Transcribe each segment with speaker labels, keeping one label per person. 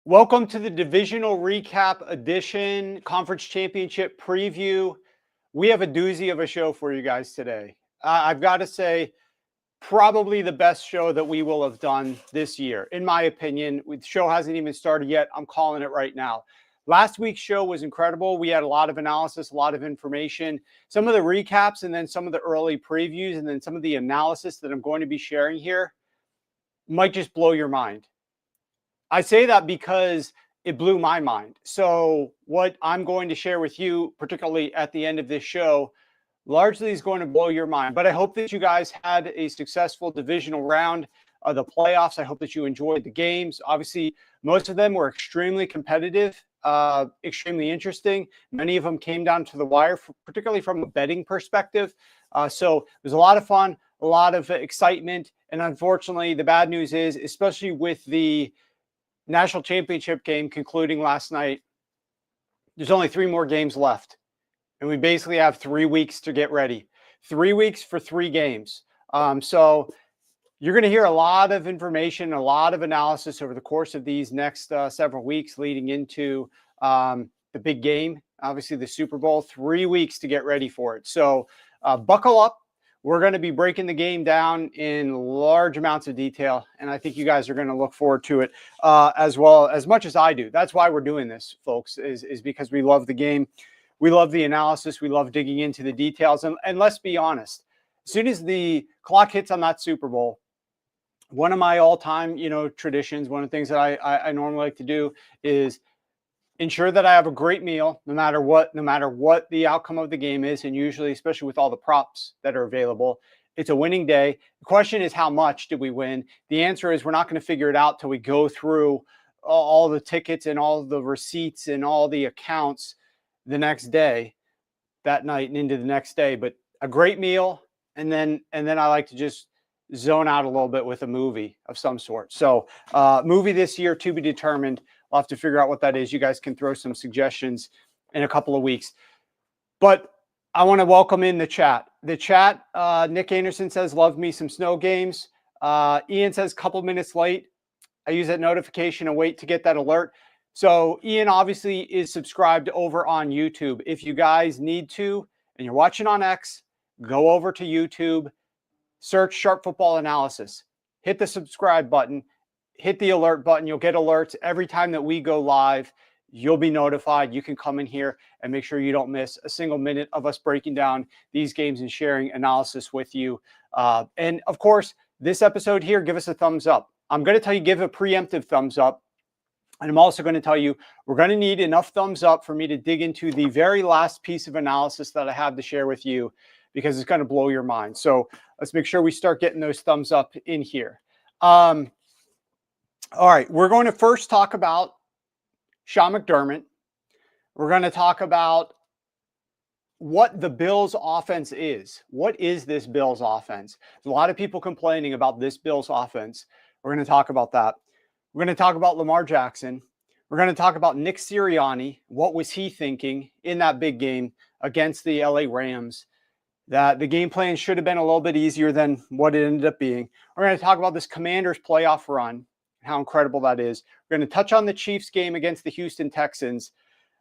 Speaker 1: Welcome to the Divisional Recap Edition, Conference Championship Preview. We have a doozy of a show for you guys today. I've got to say, probably the best show that we will have done this year, in my opinion. The show hasn't even started yet. I'm calling it right now. Last week's show was incredible. We had a lot of analysis, a lot of information, some of the recaps, and then some of the early previews, and then some of the analysis that I'm going to be sharing here might just blow your mind. I say that because it blew my mind. So what I'm going to share with you, particularly at the end of this show, largely is going to blow your mind. But I hope that you guys had a successful divisional round of the playoffs. I hope that you enjoyed the games. Obviously, most of them were extremely competitive, extremely interesting. Many of them came down to the wire, particularly from a betting perspective. So it was a lot of fun, a lot of excitement. And unfortunately, the bad news is, especially with the national championship game concluding last night, there's only 3 more games left. And we basically have 3 weeks to get ready. 3 weeks for 3 games. So you're going to hear a lot of information, a lot of analysis over the course of these next several weeks leading into the big game, obviously the Super Bowl. 3 weeks to get ready for it. So buckle up. We're going to be breaking the game down in large amounts of detail, and I think you guys are going to look forward to it as well, as much as I do. That's why we're doing this, folks, is because we love the game. We love the analysis. We love digging into the details. And let's be honest, as soon as the clock hits on that Super Bowl, one of my all-time, traditions, one of the things that I normally like to do is ensure that I have a great meal, no matter what the outcome of the game is. And usually, especially with all the props that are available, it's a winning day. The question is, how much did we win? The answer is, we're not going to figure it out till we go through all the tickets and all the receipts and all the accounts the next day, that night and into the next day. But a great meal. And then I like to just zone out a little bit with a movie of some sort. So movie this year to be determined. I'll have to figure out what that is. You guys can throw some suggestions in a couple of weeks. But I want to welcome in the chat. The chat, Nick Anderson says, love me some snow games. Ian says, couple minutes late. I use that notification and wait to get that alert. So Ian obviously is subscribed over on YouTube. If you guys need to, and you're watching on X, go over to YouTube, search Sharp Football Analysis, hit the subscribe button, hit the alert button. You'll get alerts every time that we go live. You'll be notified. You can come in here and make sure you don't miss a single minute of us breaking down these games and sharing analysis with you. And of course, this episode here, give us a thumbs up. I'm going to tell you, give a preemptive thumbs up. And I'm also going to tell you, we're going to need enough thumbs up for me to dig into the very last piece of analysis that I have to share with you, because it's going to blow your mind. So let's make sure we start getting those thumbs up in here. All right, we're going to first talk about Sean McDermott. We're going to talk about what the Bills offense is. What is this Bills offense? There's a lot of people complaining about this Bills offense. We're going to talk about that. We're going to talk about Lamar Jackson. We're going to talk about Nick Sirianni. What was he thinking in that big game against the LA Rams? That the game plan should have been a little bit easier than what it ended up being. We're going to talk about this Commanders playoff run, how incredible that is. We're going to touch on the Chiefs game against the Houston Texans.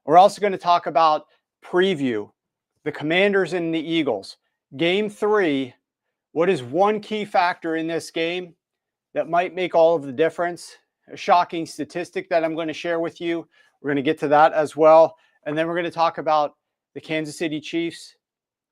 Speaker 1: We're also going to talk about preview the Commanders and the Eagles. Game 3, what is one key factor in this game that might make all of the difference? A shocking statistic that I'm going to share with you. We're going to get to that as well. And then we're going to talk about the Kansas City Chiefs.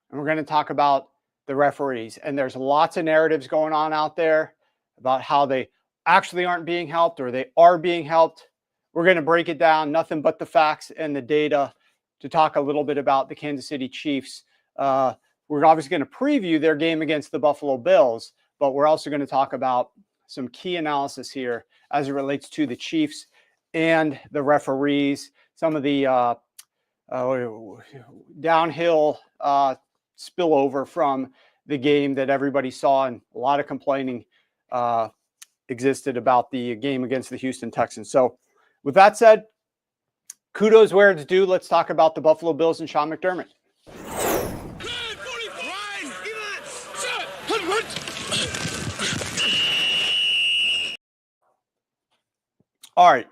Speaker 1: And we're going to talk about the referees. And there's lots of narratives going on out there about how they actually aren't being helped or they are being helped. We're going to break it down, nothing but the facts and the data, to talk a little bit about the Kansas City Chiefs. We're obviously going to preview their game against the Buffalo Bills, but we're also going to talk about some key analysis here as it relates to the Chiefs and the referees, some of the downhill spillover from the game that everybody saw, and a lot of complaining existed about the game against the Houston Texans. So with that said, kudos where it's due. Let's talk about the Buffalo Bills and Sean McDermott. All right.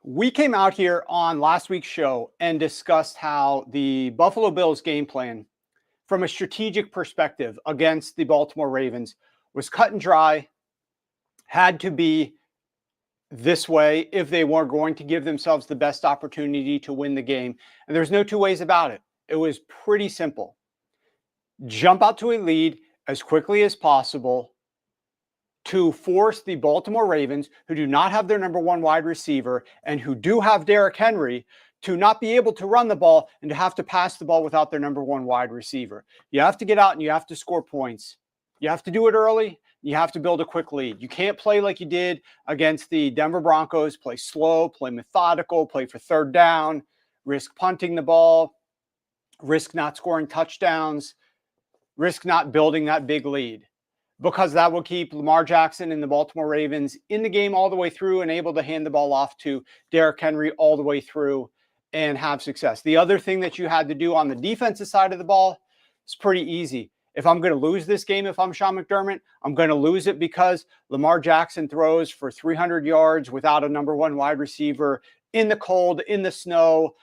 Speaker 1: We came out here on last week's show and discussed how the Buffalo Bills game plan from a strategic perspective against the Baltimore Ravens was cut and dry, had to be this way if they were going to give themselves the best opportunity to win the game. And there's no two ways about it. It was pretty simple. Jump out to a lead as quickly as possible to force the Baltimore Ravens, who do not have their number one wide receiver and who do have Derrick Henry, to not be able to run the ball and to have to pass the ball without their number one wide receiver. You have to get out and you have to score points. You have to do it early. You have to build a quick lead. You can't play like you did against the Denver Broncos, play slow, play methodical, play for third down, risk punting the ball, risk not scoring touchdowns, risk not building that big lead, because that will keep Lamar Jackson and the Baltimore Ravens in the game all the way through and able to hand the ball off to Derrick Henry all the way through and have success. The other thing that you had to do on the defensive side of the ball is pretty easy. If I'm going to lose this game, if I'm Sean McDermott, I'm going to lose it because Lamar Jackson throws for 300 yards without a number one wide receiver in the cold, in the snow,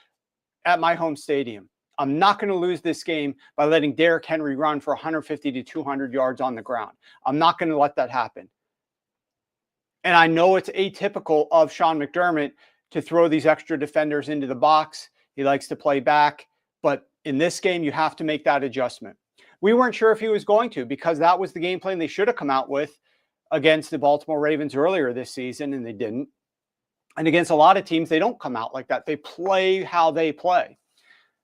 Speaker 1: at my home stadium. I'm not going to lose this game by letting Derrick Henry run for 150 to 200 yards on the ground. I'm not going to let that happen. And I know it's atypical of Sean McDermott to throw these extra defenders into the box. He likes to play back. But in this game, you have to make that adjustment. We weren't sure if he was going to, because that was the game plan they should have come out with against the Baltimore Ravens earlier this season, and they didn't. And against a lot of teams, they don't come out like that. They play how they play.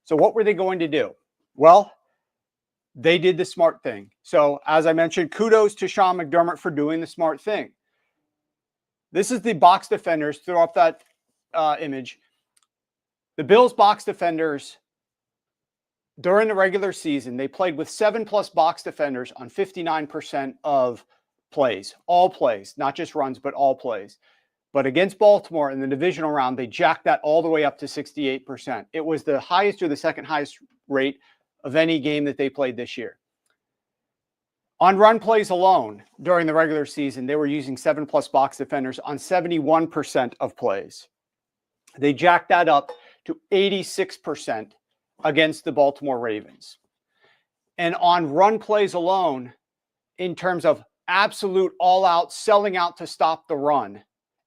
Speaker 1: So what were they going to do? Well, they did the smart thing. So as I mentioned, kudos to Sean McDermott for doing the smart thing. This is the box defenders. Throw up that image. The Bills box defenders, during the regular season, they played with 7+ box defenders on 59% of plays. All plays, not just runs, but all plays. But against Baltimore in the divisional round, they jacked that all the way up to 68%. It was the highest or the second highest rate of any game that they played this year. On run plays alone, during the regular season, they were using 7+ box defenders on 71% of plays. They jacked that up to 86% against the Baltimore Ravens. And on run plays alone, in terms of absolute all-out selling out to stop the run,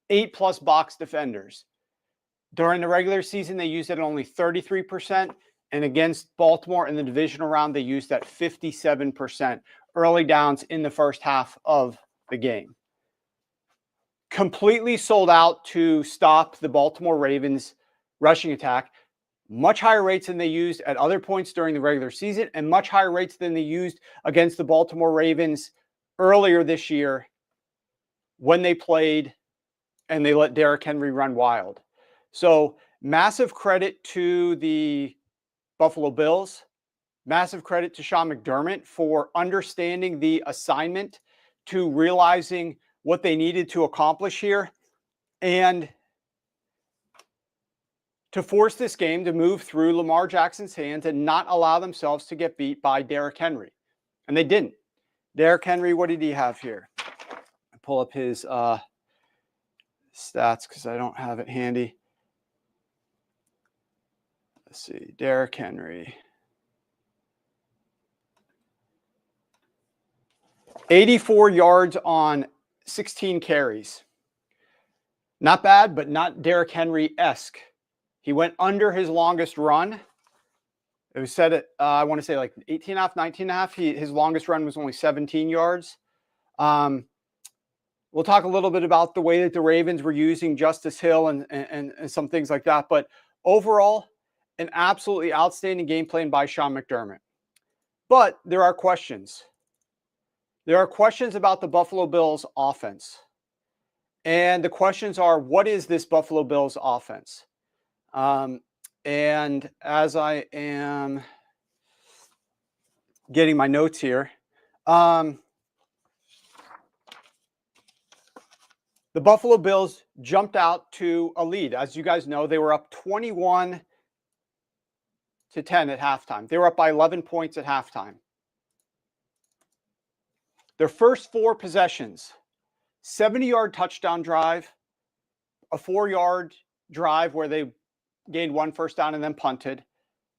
Speaker 1: 8+ box defenders. During the regular season, they used it at only 33%. And against Baltimore in the divisional round, they used that 57% early downs in the first half of the game. Completely sold out to stop the Baltimore Ravens rushing attack. Much higher rates than they used at other points during the regular season, and much higher rates than they used against the Baltimore Ravens earlier this year when they played and they let Derrick Henry run wild. So massive credit to the Buffalo Bills. Massive credit to Sean McDermott for understanding the assignment, to realizing what they needed to accomplish here, and to force this game to move through Lamar Jackson's hands and not allow themselves to get beat by Derrick Henry. And they didn't. Derrick Henry, what did he have here? I pull up his stats because I don't have it handy. Let's see. Derrick Henry. 84 yards on 16 carries. Not bad, but not Derrick Henry-esque. He went under his longest run. It was set at, I want to say like 18.5, 19.5. His longest run was only 17 yards. We'll talk a little bit about the way that the Ravens were using Justice Hill and some things like that. But overall, an absolutely outstanding game plan by Sean McDermott. But there are questions. There are questions about the Buffalo Bills offense. And the questions are, what is this Buffalo Bills offense? And as I am getting my notes here, the Buffalo Bills jumped out to a lead. As you guys know, they were up 21-10 at halftime. They were up by 11 points at halftime. Their first 4 possessions, 70-yard touchdown drive, a 4-yard drive where they gained 1 first down and then punted.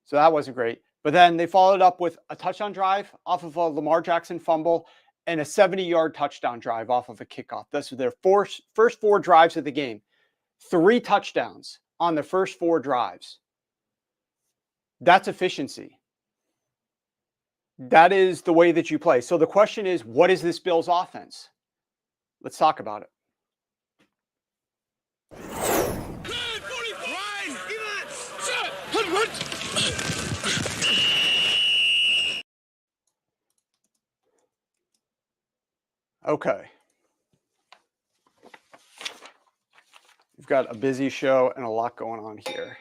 Speaker 1: So that wasn't great. But then they followed up with a touchdown drive off of a Lamar Jackson fumble and a 70-yard touchdown drive off of a kickoff. Those were their first 4 drives of the game. 3 touchdowns on the first 4 drives. That's efficiency. That is the way that you play. So the question is, what is this Bills offense? Let's talk about it. Okay. We've got a busy show and a lot going on here.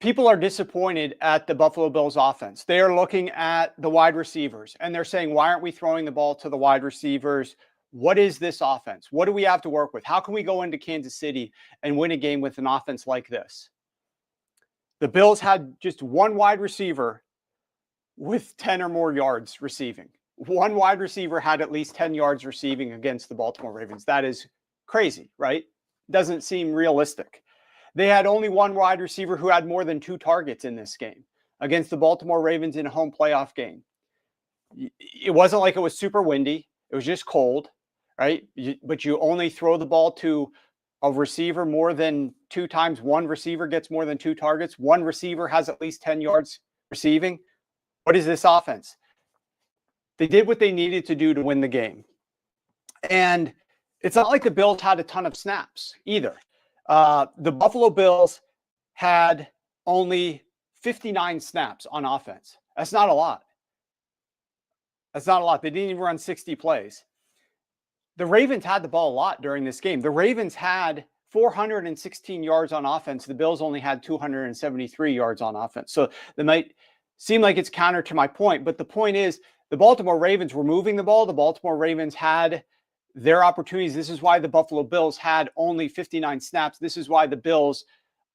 Speaker 1: People are disappointed at the Buffalo Bills offense. They are looking at the wide receivers and they're saying, why aren't we throwing the ball to the wide receivers? What is this offense? What do we have to work with? How can we go into Kansas City and win a game with an offense like this? The Bills had just one wide receiver with 10 or more yards receiving. One wide receiver had at least 10 yards receiving against the Baltimore Ravens. That is crazy, right? Doesn't seem realistic. They had only one wide receiver who had more than 2 targets in this game against the Baltimore Ravens in a home playoff game. It wasn't like it was super windy. It was just cold, right? But you only throw the ball to a receiver more than 2 times. One receiver gets more than 2 targets. One receiver has at least 10 yards receiving. What is this offense? They did what they needed to do to win the game. And it's not like the Bills had a ton of snaps either. The Buffalo Bills had only 59 snaps on offense. That's not a lot. That's not a lot. They didn't even run 60 plays. The Ravens had the ball a lot during this game. The Ravens had 416 yards on offense. The Bills only had 273 yards on offense. So they might seem like it's counter to my point, but the point is the Baltimore Ravens were moving the ball. The Baltimore Ravens had their opportunities. This is why the Buffalo Bills had only 59 snaps. This is why the Bills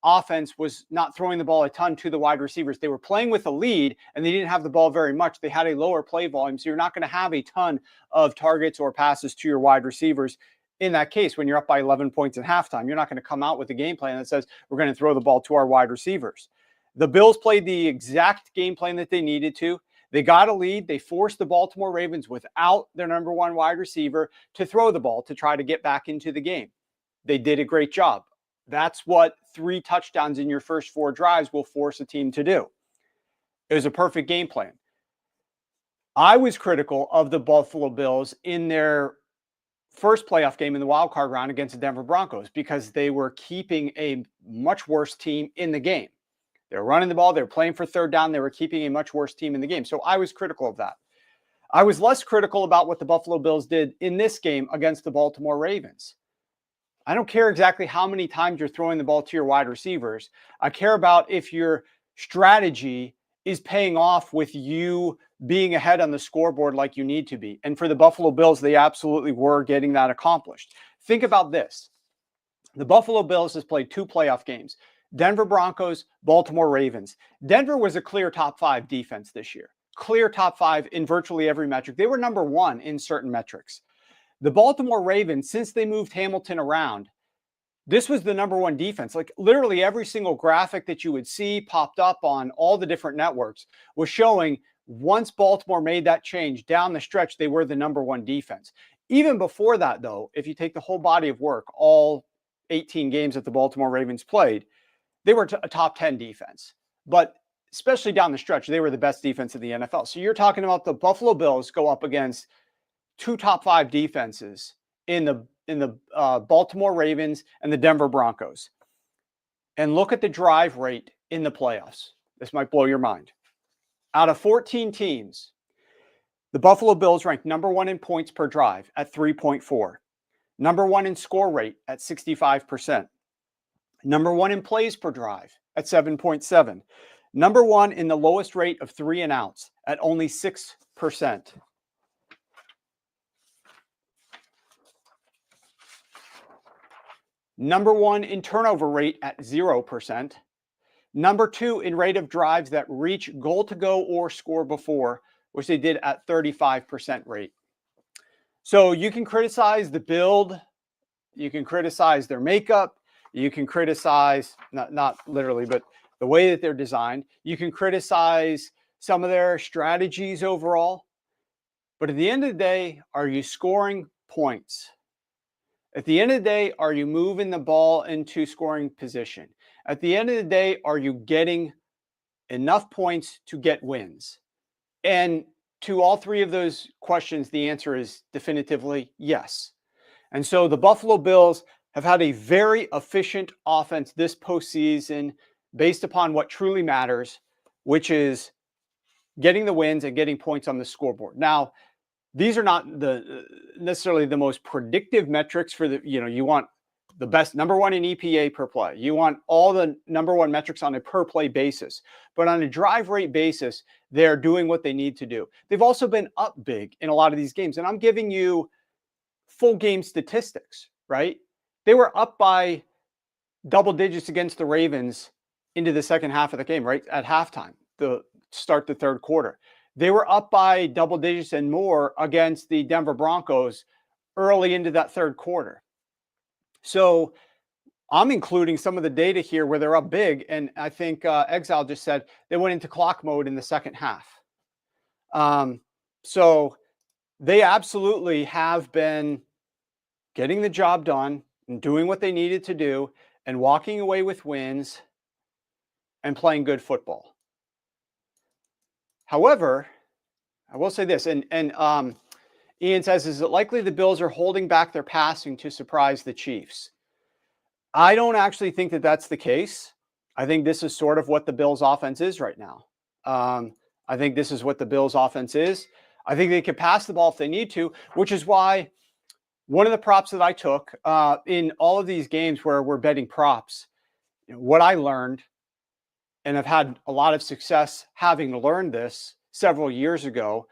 Speaker 1: offense was not throwing the ball a ton to the wide receivers. They were playing with a lead and they didn't have the ball very much. They had a lower play volume. So you're not going to have a ton of targets or passes to your wide receivers. In that case, when you're up by 11 points at halftime, you're not going to come out with a game plan that says we're going to throw the ball to our wide receivers. The Bills played the exact game plan that they needed to. They got a lead. They forced the Baltimore Ravens without their number 1 wide receiver to throw the ball to try to get back into the game. They did a great job. That's what 3 touchdowns in your first 4 drives will force a team to do. It was a perfect game plan. I was critical of the Buffalo Bills in their first playoff game in the wild card round against the Denver Broncos because they were keeping a much worse team in the game. They were running the ball. They were playing for third down. They were keeping a much worse team in the game. So I was critical of that. I was less critical about what the Buffalo Bills did in this game against the Baltimore Ravens. I don't care exactly how many times you're throwing the ball to your wide receivers. I care about if your strategy is paying off with you being ahead on the scoreboard like you need to be. And for the Buffalo Bills, they absolutely were getting that accomplished. Think about this. The Buffalo Bills has played 2 playoff games. Denver Broncos, Baltimore Ravens. Denver was a clear top 5 defense this year. Clear top 5 in virtually every metric. They were number 1 in certain metrics. The Baltimore Ravens, since they moved Hamilton around, this was the number 1 defense. Like literally every single graphic that you would see popped up on all the different networks was showing once Baltimore made that change down the stretch, they were the number 1 defense. Even before that, though, if you take the whole body of work, all 18 games that the Baltimore Ravens played, they were a top 10 defense, but especially down the stretch, they were the best defense in the NFL. So you're talking about the Buffalo Bills go up against 2 top 5 defenses in the Baltimore Ravens and the Denver Broncos. And look at the drive rate in the playoffs. This might blow your mind. Out of 14 teams, the Buffalo Bills ranked number 1 in points per drive at 3.4, number 1 in score rate at 65%. Number 1 in plays per drive at 7.7. Number 1 in the lowest rate of 3 and outs at only 6%. Number 1 in turnover rate at 0%. Number 2 in rate of drives that reach goal to go or score before, which they did at 35% rate. So you can criticize the build You can criticize their makeup. You can criticize, not literally, but the way that they're designed. You can criticize some of their strategies overall. But at the end of the day, are you scoring points? At the end of the day, are you moving the ball into scoring position? At the end of the day, are you getting enough points to get wins? And to all three of those questions, the answer is definitively yes. And so the Buffalo Bills have had a very efficient offense this postseason based upon what truly matters, which is getting the wins and getting points on the scoreboard. Now, these are not necessarily the most predictive metrics for the, you want the best number one in EPA per play. You want all the number one metrics on a per play basis, but on a drive rate basis, they're doing what they need to do. They've also been up big in a lot of these games. And I'm giving you full game statistics, right? They were up by double digits against the Ravens into the second half of the game, right? At halftime, the start the third quarter. They were up by double digits and more against the Denver Broncos early into that third quarter. So I'm including some of the data here where they're up big. And I think Exile just said they went into clock mode in the second half. So they absolutely have been getting the job done and doing what they needed to do and walking away with wins and playing good football. However, I will say this, and Ian says, is it likely the Bills are holding back their passing to surprise the Chiefs? I don't actually think that that's the case. I think this is sort of what the Bills offense is right now. I think this is what the Bills offense is. I think they can pass the ball if they need to, which is why one of the props that I took in all of these games where we're betting props, what I learned, and I've had a lot of success having learned this several years ago,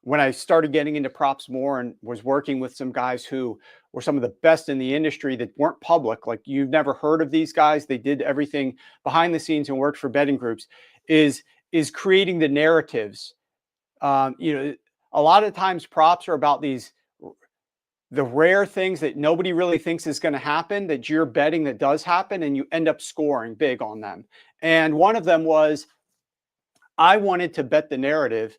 Speaker 1: when I started getting into props more and was working with some guys who were some of the best in the industry that weren't public, like you've never heard of these guys. They did everything behind the scenes and worked for betting groups, is creating the narratives. A lot of times props are about the rare things that nobody really thinks is going to happen, that you're betting that does happen, and you end up scoring big on them. And one of them was, I wanted to bet the narrative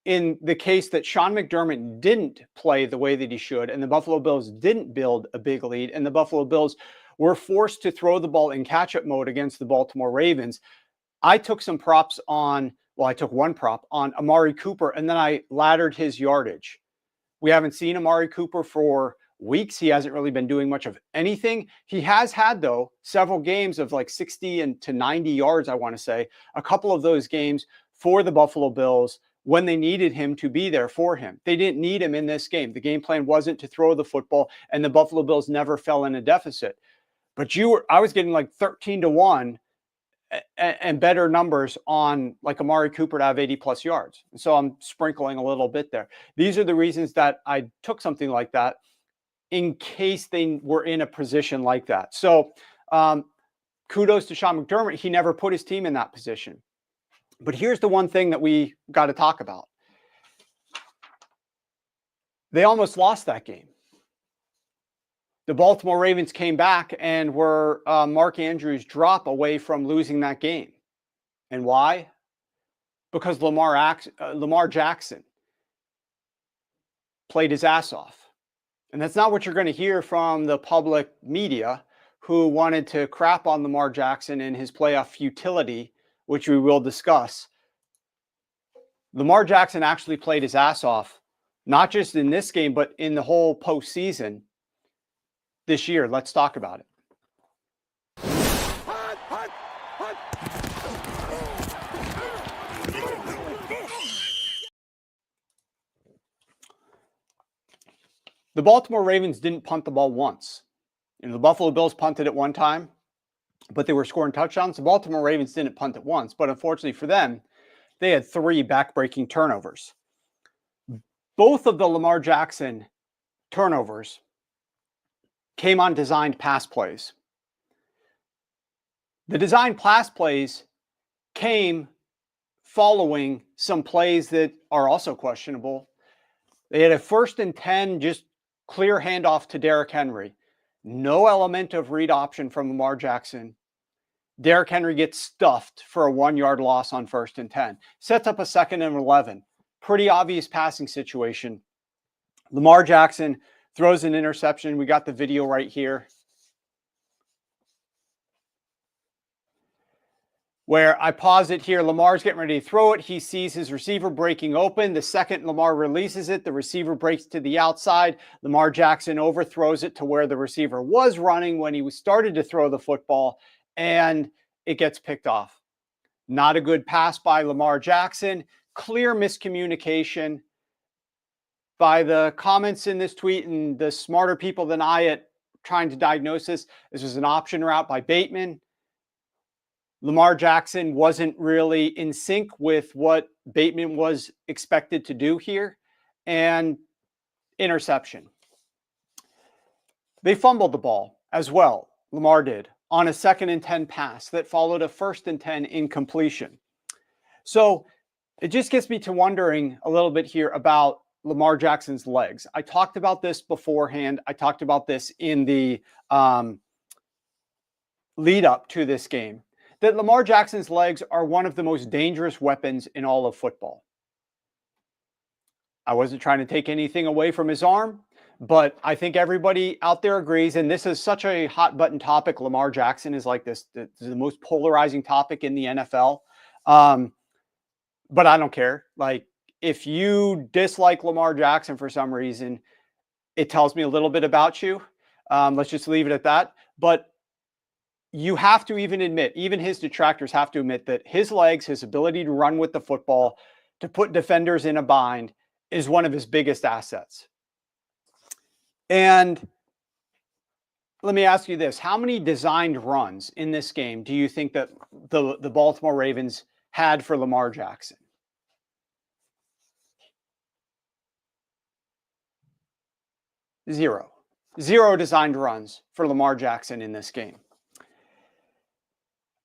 Speaker 1: in the case that Sean McDermott didn't play the way that he should, and the Buffalo Bills didn't build a big lead, and the Buffalo Bills were forced to throw the ball in catch-up mode against the Baltimore Ravens. I took some props on, I took one prop on Amari Cooper, and then I laddered his yardage. We haven't seen Amari Cooper for weeks. He hasn't really been doing much of anything. He has had, though, several games of like 60 to 90 yards, I want to say. A couple of those games for the Buffalo Bills when they needed him to be there for him. They didn't need him in this game. The game plan wasn't to throw the football, and the Buffalo Bills never fell in a deficit. But I was getting like 13-1 and better numbers on like Amari Cooper to have 80 plus yards. And so I'm sprinkling a little bit there. These are the reasons that I took something like that in case they were in a position like that. So kudos to Sean McDermott. He never put his team in that position. But here's the one thing that we got to talk about. They almost lost that game. The Baltimore Ravens came back and were Mark Andrews' drop away from losing that game. And why? Because Lamar Jackson played his ass off. And that's not what you're going to hear from the public media, who wanted to crap on Lamar Jackson and his playoff futility, which we will discuss. Lamar Jackson actually played his ass off, not just in this game, but in the whole postseason this year. Let's talk about it. The Baltimore Ravens didn't punt the ball once. The Buffalo Bills punted it one time, but they were scoring touchdowns. The Baltimore Ravens didn't punt it once, but unfortunately for them, they had 3 back-breaking turnovers. Both of the Lamar Jackson turnovers came on designed pass plays. The designed pass plays came following some plays that are also questionable. They had a 1st and 10 just clear handoff to Derrick Henry. No element of read option from Lamar Jackson. Derrick Henry gets stuffed for a 1-yard loss on 1st and 10. Sets up a 2nd and 11. Pretty obvious passing situation. Lamar Jackson throws an interception. We got the video right here, where I pause it here. Lamar's getting ready to throw it. He sees his receiver breaking open. The second Lamar releases it, the receiver breaks to the outside. Lamar Jackson overthrows it to where the receiver was running when he started to throw the football, and it gets picked off. Not a good pass by Lamar Jackson. Clear miscommunication. By the comments in this tweet and the smarter people than I at trying to diagnose this was an option route by Bateman. Lamar Jackson wasn't really in sync with what Bateman was expected to do here, and interception. They fumbled the ball as well, Lamar did, on a 2nd and 10 pass that followed a 1st and 10 incompletion. So it just gets me to wondering a little bit here about Lamar Jackson's legs. I talked about this beforehand. I talked about this in the lead up to this game, that Lamar Jackson's legs are one of the most dangerous weapons in all of football. I wasn't trying to take anything away from his arm, but I think everybody out there agrees, and this is such a hot button topic. Lamar Jackson is like this is the most polarizing topic in the NFL. But I don't care. Like, if you dislike Lamar Jackson for some reason, it tells me a little bit about you. Let's just leave it at that. But you have to even admit, even his detractors have to admit, that his legs, his ability to run with the football, to put defenders in a bind, is one of his biggest assets. And let me ask you this. How many designed runs in this game do you think that the Baltimore Ravens had for Lamar Jackson? 0. 0 designed runs for Lamar Jackson in this game.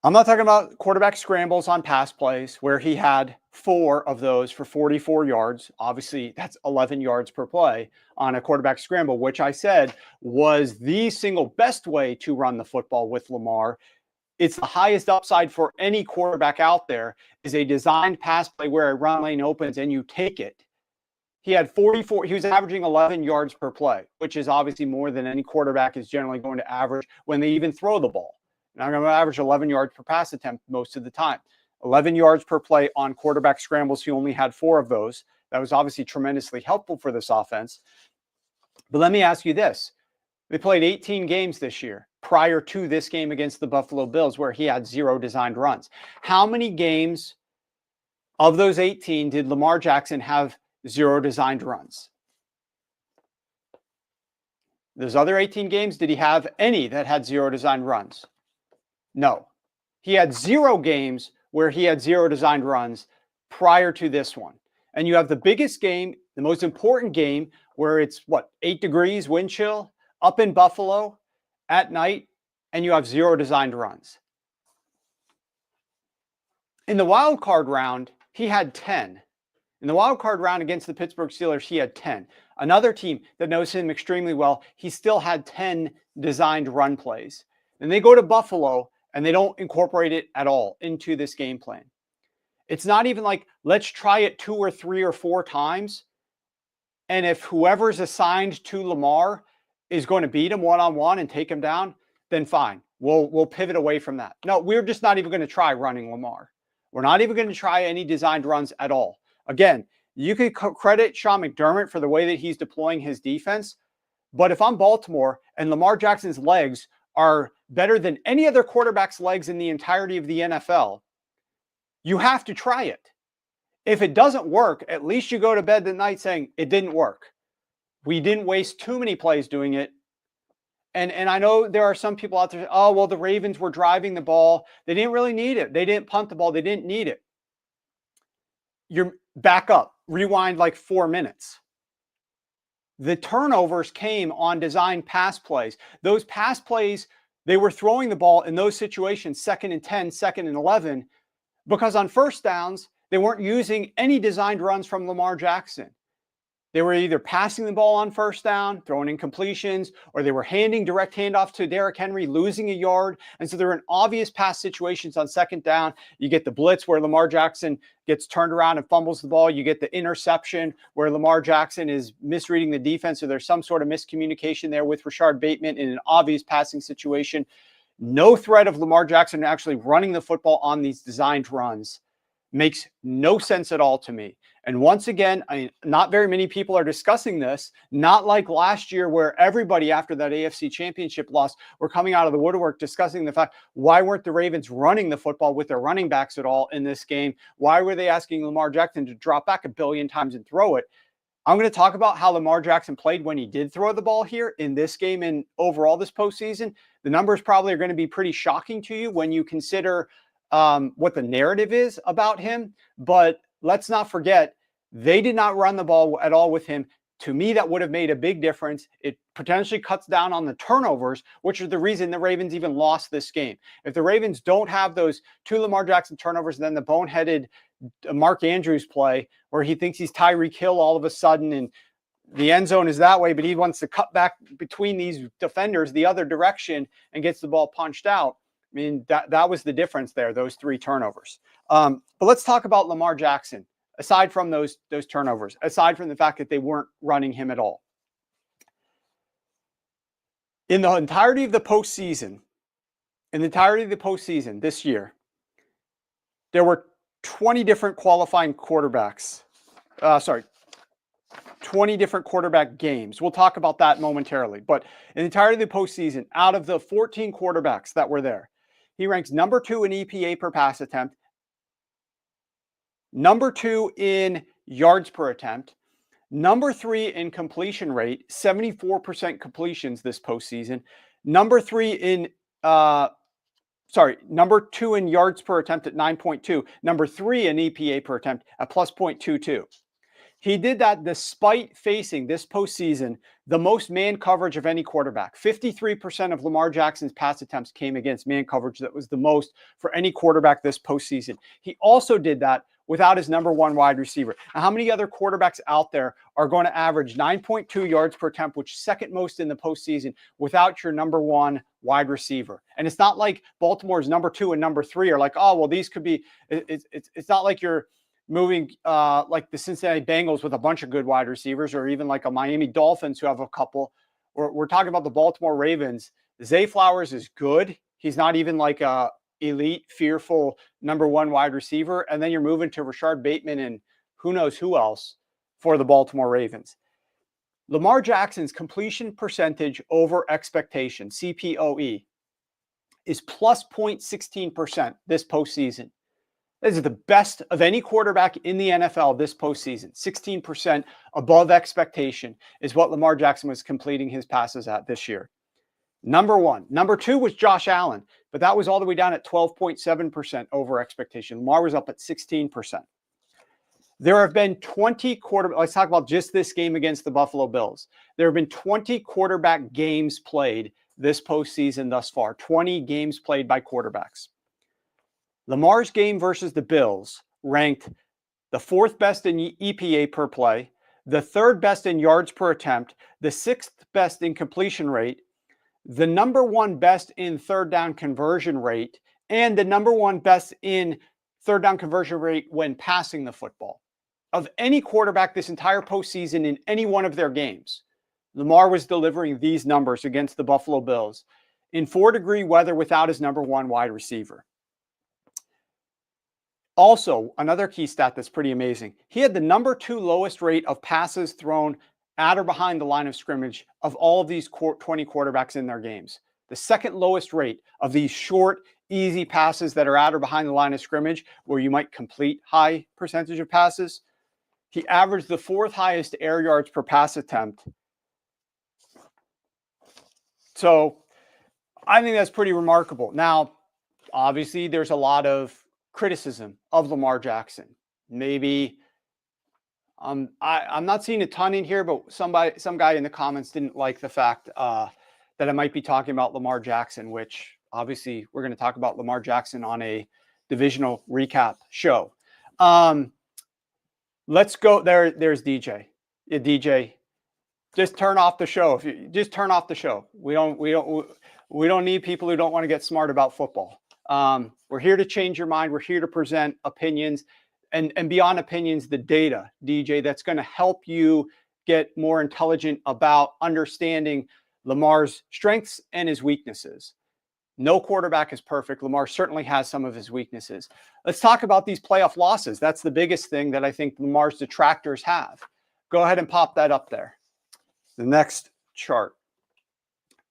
Speaker 1: I'm not talking about quarterback scrambles on pass plays where he had 4 of those for 44 yards. Obviously, that's 11 yards per play on a quarterback scramble, which I said was the single best way to run the football with Lamar. It's the highest upside for any quarterback out there, is a designed pass play where a run lane opens and you take it. He had 44. He was averaging 11 yards per play, which is obviously more than any quarterback is generally going to average when they even throw the ball. And I'm going to average 11 yards per pass attempt most of the time. 11 yards per play on quarterback scrambles. He only had 4 of those. That was obviously tremendously helpful for this offense. But let me ask you this. They played 18 games this year prior to this game against the Buffalo Bills where he had 0 designed runs. How many games of those 18 did Lamar Jackson have 0 designed runs? Those other 18 games, did he have any that had 0 designed runs? No. He had 0 games where he had 0 designed runs prior to this one. And you have the biggest game, the most important game, where it's, 8 degrees wind chill up in Buffalo at night, and you have 0 designed runs. In the wild card round, he had 10. In the wild card round against the Pittsburgh Steelers, he had 10. Another team that knows him extremely well, he still had 10 designed run plays. Then they go to Buffalo, and they don't incorporate it at all into this game plan. It's not even like, let's try it 2 or 3 or 4 times. And if whoever's assigned to Lamar is going to beat him one-on-one and take him down, then fine. We'll pivot away from that. No, we're just not even going to try running Lamar. We're not even going to try any designed runs at all. Again, you could credit Sean McDermott for the way that he's deploying his defense. But if I'm Baltimore and Lamar Jackson's legs are better than any other quarterback's legs in the entirety of the NFL, you have to try it. If it doesn't work, at least you go to bed at night saying it didn't work. We didn't waste too many plays doing it. And I know there are some people out there, oh, well, the Ravens were driving the ball. They didn't really need it. They didn't punt the ball. They didn't need it. You're back up, rewind like 4 minutes. The turnovers came on designed pass plays. Those pass plays, they were throwing the ball in those situations, 2nd and 10, 2nd and 11, because on first downs, they weren't using any designed runs from Lamar Jackson. They were either passing the ball on first down, throwing incompletions, or they were handing direct handoff to Derrick Henry, losing a yard. And so there were obvious pass situations on second down. You get the blitz where Lamar Jackson gets turned around and fumbles the ball. You get the interception where Lamar Jackson is misreading the defense, or there's some sort of miscommunication there with Rashard Bateman in an obvious passing situation. No threat of Lamar Jackson actually running the football on these designed runs. Makes no sense at all to me. And once again, not very many people are discussing this, not like last year where everybody after that AFC Championship loss were coming out of the woodwork discussing the fact, why weren't the Ravens running the football with their running backs at all in this game? Why were they asking Lamar Jackson to drop back a billion times and throw it? I'm going to talk about how Lamar Jackson played when he did throw the ball here in this game and overall this postseason. The numbers probably are going to be pretty shocking to you when you consider what the narrative is about him. But let's not forget, they did not run the ball at all with him. To me, that would have made a big difference. It potentially cuts down on the turnovers, which is the reason the Ravens even lost this game. If the Ravens don't have those 2 Lamar Jackson turnovers, then the boneheaded Mark Andrews play where he thinks he's Tyreek Hill all of a sudden and the end zone is that way, but he wants to cut back between these defenders the other direction and gets the ball punched out. I mean, that was the difference there, those 3 turnovers. But let's talk about Lamar Jackson, aside from those turnovers, aside from the fact that they weren't running him at all. In the entirety of the postseason this year, there were 20 different qualifying quarterbacks. 20 different quarterback games. We'll talk about that momentarily. But in the entirety of the postseason, out of the 14 quarterbacks that were there, he ranks number 2 in EPA per pass attempt, number 2 in yards per attempt, number 3 in completion rate, 74% completions this postseason, number 2 in yards per attempt at 9.2, number 3 in EPA per attempt at plus 0.22. He did that despite facing this postseason the most man coverage of any quarterback. 53% of Lamar Jackson's pass attempts came against man coverage. That was the most for any quarterback this postseason. He also did that without his number 1 wide receiver. Now, how many other quarterbacks out there are going to average 9.2 yards per attempt, which is second most in the postseason, without your number 1 wide receiver? And it's not like Baltimore's number 2 and number 3 are like, oh, well, these could be, it's not like you're moving like the Cincinnati Bengals with a bunch of good wide receivers, or even like a Miami Dolphins who have a couple. We're talking about the Baltimore Ravens. Zay Flowers is good. He's not even like a elite, fearful number 1 wide receiver. And then you're moving to Rashard Bateman and who knows who else for the Baltimore Ravens. Lamar Jackson's completion percentage over expectation, CPOE, is plus 0.16% this postseason. This is the best of any quarterback in the NFL this postseason. 16% above expectation is what Lamar Jackson was completing his passes at this year. Number 1. Number 2 was Josh Allen, but that was all the way down at 12.7% over expectation. Lamar was up at 16%. There have been 20 quarterbacks. Let's talk about just this game against the Buffalo Bills. There have been 20 quarterback games played this postseason thus far. 20 games played by quarterbacks. Lamar's game versus the Bills ranked the 4th best in EPA per play, the 3rd best in yards per attempt, the 6th best in completion rate, the number 1 best in third down conversion rate, and the number 1 best in third down conversion rate when passing the football. Of any quarterback this entire postseason in any one of their games, Lamar was delivering these numbers against the Buffalo Bills in 4-degree weather without his number 1 wide receiver. Also, another key stat that's pretty amazing. He had the number 2 lowest rate of passes thrown at or behind the line of scrimmage of all of these 20 quarterbacks in their games. The 2nd lowest rate of these short, easy passes that are at or behind the line of scrimmage, where you might complete high percentage of passes. He averaged the 4th highest air yards per pass attempt. So I think that's pretty remarkable. Now, obviously, there's a lot of criticism of Lamar Jackson. Maybe I'm not seeing a ton in here, but some guy in the comments didn't like the fact that I might be talking about Lamar Jackson, which obviously we're going to talk about Lamar Jackson on a divisional recap show. Let's go there. There's DJ. Yeah, DJ, just turn off the show. If you just turn off the show, we don't need people who don't want to get smart about football. We're here to change your mind. We're here to present opinions and beyond opinions, the data, DJ, that's going to help you get more intelligent about understanding Lamar's strengths and his weaknesses. No quarterback is perfect. Lamar certainly has some of his weaknesses. Let's talk about these playoff losses. That's the biggest thing that I think Lamar's detractors have. Go ahead and pop that up there. The next chart.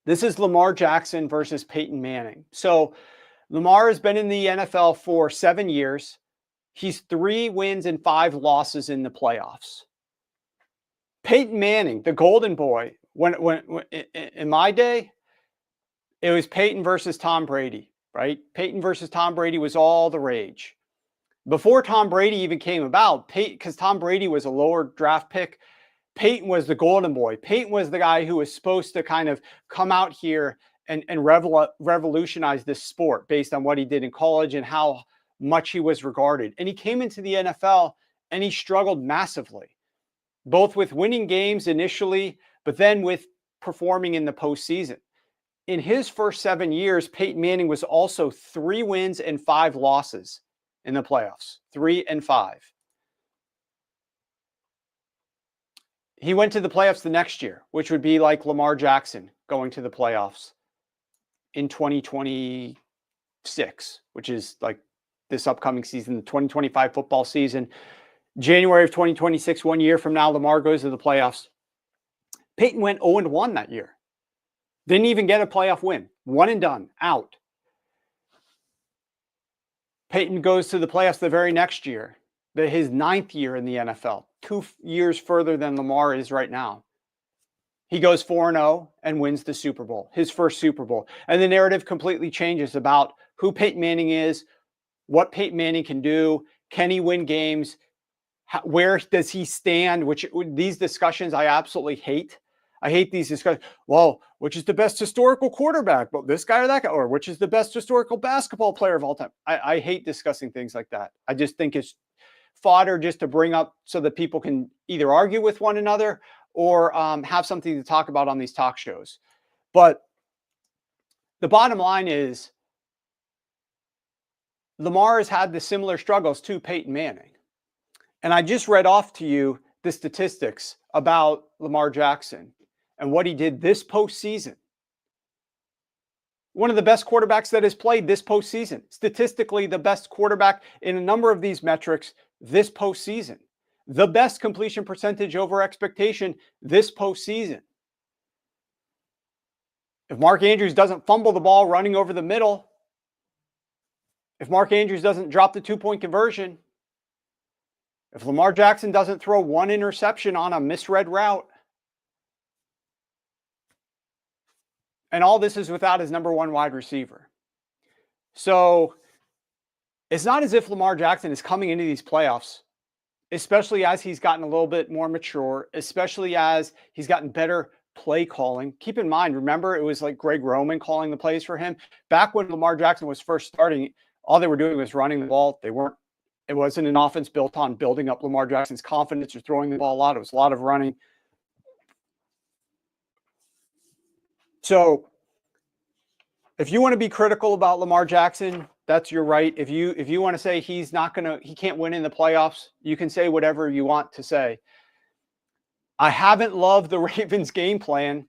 Speaker 1: This is Lamar Jackson versus Peyton Manning. So Lamar has been in the NFL for 7 years. He's 3 wins and 5 losses in the playoffs. Peyton Manning, the golden boy, when in my day, it was Peyton versus Tom Brady, right? Peyton versus Tom Brady was all the rage. Before Tom Brady even came about, because Tom Brady was a lower draft pick, Peyton was the golden boy. Peyton was the guy who was supposed to kind of come out here and revolutionize this sport based on what he did in college and how much he was regarded. And he came into the NFL and he struggled massively, both with winning games initially, but then with performing in the postseason. In his first 7 years, Peyton Manning was also 3 wins and 5 losses in the playoffs, 3 and 5. He went to the playoffs the next year, which would be like Lamar Jackson going to the playoffs in 2026, which is like this upcoming season, the 2025 football season. January of 2026, 1 year from now, Lamar goes to the playoffs. Peyton went 0-1 that year. Didn't even get a playoff win. One and done, out. Peyton goes to the playoffs the very next year, his 9th year in the NFL, 2 years further than Lamar is right now. He goes 4-0 and wins the Super Bowl, his first Super Bowl. And the narrative completely changes about who Peyton Manning is, what Peyton Manning can do, can he win games, where does he stand, which these discussions I absolutely hate. I hate these discussions. Well, which is the best historical quarterback? Well, this guy or that guy? Or which is the best historical basketball player of all time? I hate discussing things like that. I just think it's fodder just to bring up so that people can either argue with one another or have something to talk about on these talk shows. But the bottom line is Lamar has had the similar struggles to Peyton Manning. And I just read off to you the statistics about Lamar Jackson and what he did this postseason. One of the best quarterbacks that has played this postseason. Statistically, the best quarterback in a number of these metrics this postseason. The best completion percentage over expectation this postseason. If Mark Andrews doesn't fumble the ball running over the middle, if Mark Andrews doesn't drop the 2-point conversion, if Lamar Jackson doesn't throw 1 interception on a misread route, and all this is without his number 1 wide receiver. So it's not as if Lamar Jackson is coming into these playoffs, especially as he's gotten a little bit more mature, especially as he's gotten better play calling. Keep in mind, remember, it was like Greg Roman calling the plays for him. Back when Lamar Jackson was first starting, all they were doing was running the ball. It wasn't an offense built on building up Lamar Jackson's confidence or throwing the ball a lot. It was a lot of running. So if you want to be critical about Lamar Jackson, that's your right. If you want to say he can't win in the playoffs, you can say whatever you want to say. I haven't loved the Ravens game plan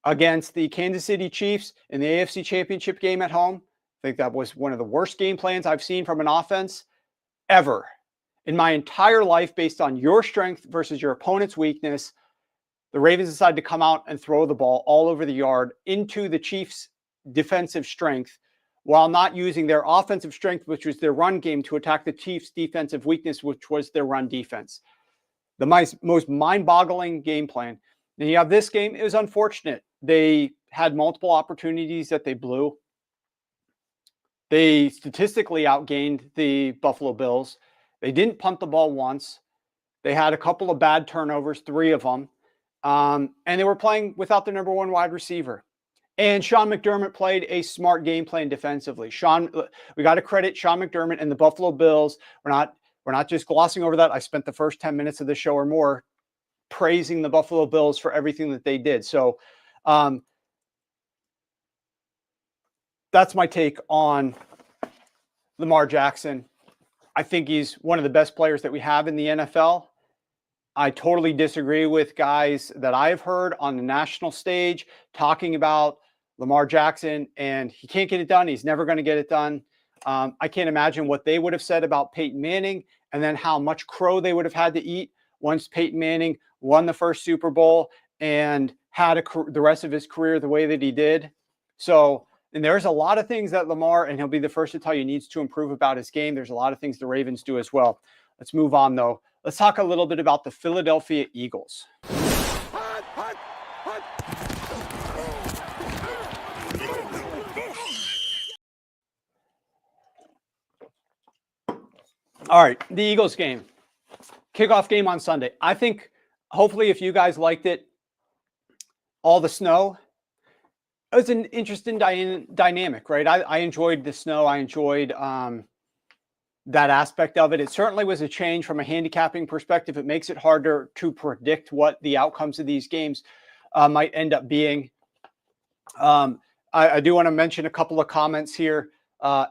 Speaker 1: against the Kansas City Chiefs in the AFC Championship game at home. I think that was one of the worst game plans I've seen from an offense ever in my entire life based on your strength versus your opponent's weakness. The Ravens decided to come out and throw the ball all over the yard into the Chiefs' defensive strength while not using their offensive strength, which was their run game, to attack the Chiefs' defensive weakness, which was their run defense. The most mind-boggling game plan. And you have this game. It was unfortunate. They had multiple opportunities that they blew. They statistically outgained the Buffalo Bills. They didn't punt the ball once. They had a couple of bad turnovers, 3 of them. And they were playing without their number 1 wide receiver. And Sean McDermott played a smart game plan defensively. We got to credit Sean McDermott and the Buffalo Bills. We're not just glossing over that. I spent the first 10 minutes of the show or more praising the Buffalo Bills for everything that they did. So that's my take on Lamar Jackson. I think he's one of the best players that we have in the NFL. I totally disagree with guys that I've heard on the national stage talking about Lamar Jackson, and he can't get it done. He's never going to get it done. I can't imagine what they would have said about Peyton Manning, and then how much crow they would have had to eat once Peyton Manning won the first Super Bowl and had the rest of his career the way that he did. So, and there's a lot of things that Lamar, and he'll be the first to tell you, needs to improve about his game. There's a lot of things the Ravens do as well. Let's move on, though. Let's talk a little bit about the Philadelphia Eagles. All right, the Eagles game. Kickoff game on Sunday. I think, hopefully, if you guys liked it, all the snow, it was an interesting dynamic, right? I enjoyed the snow. I enjoyed that aspect of it. It certainly was a change from a handicapping perspective. It makes it harder to predict what the outcomes of these games might end up being. I do want to mention a couple of comments here.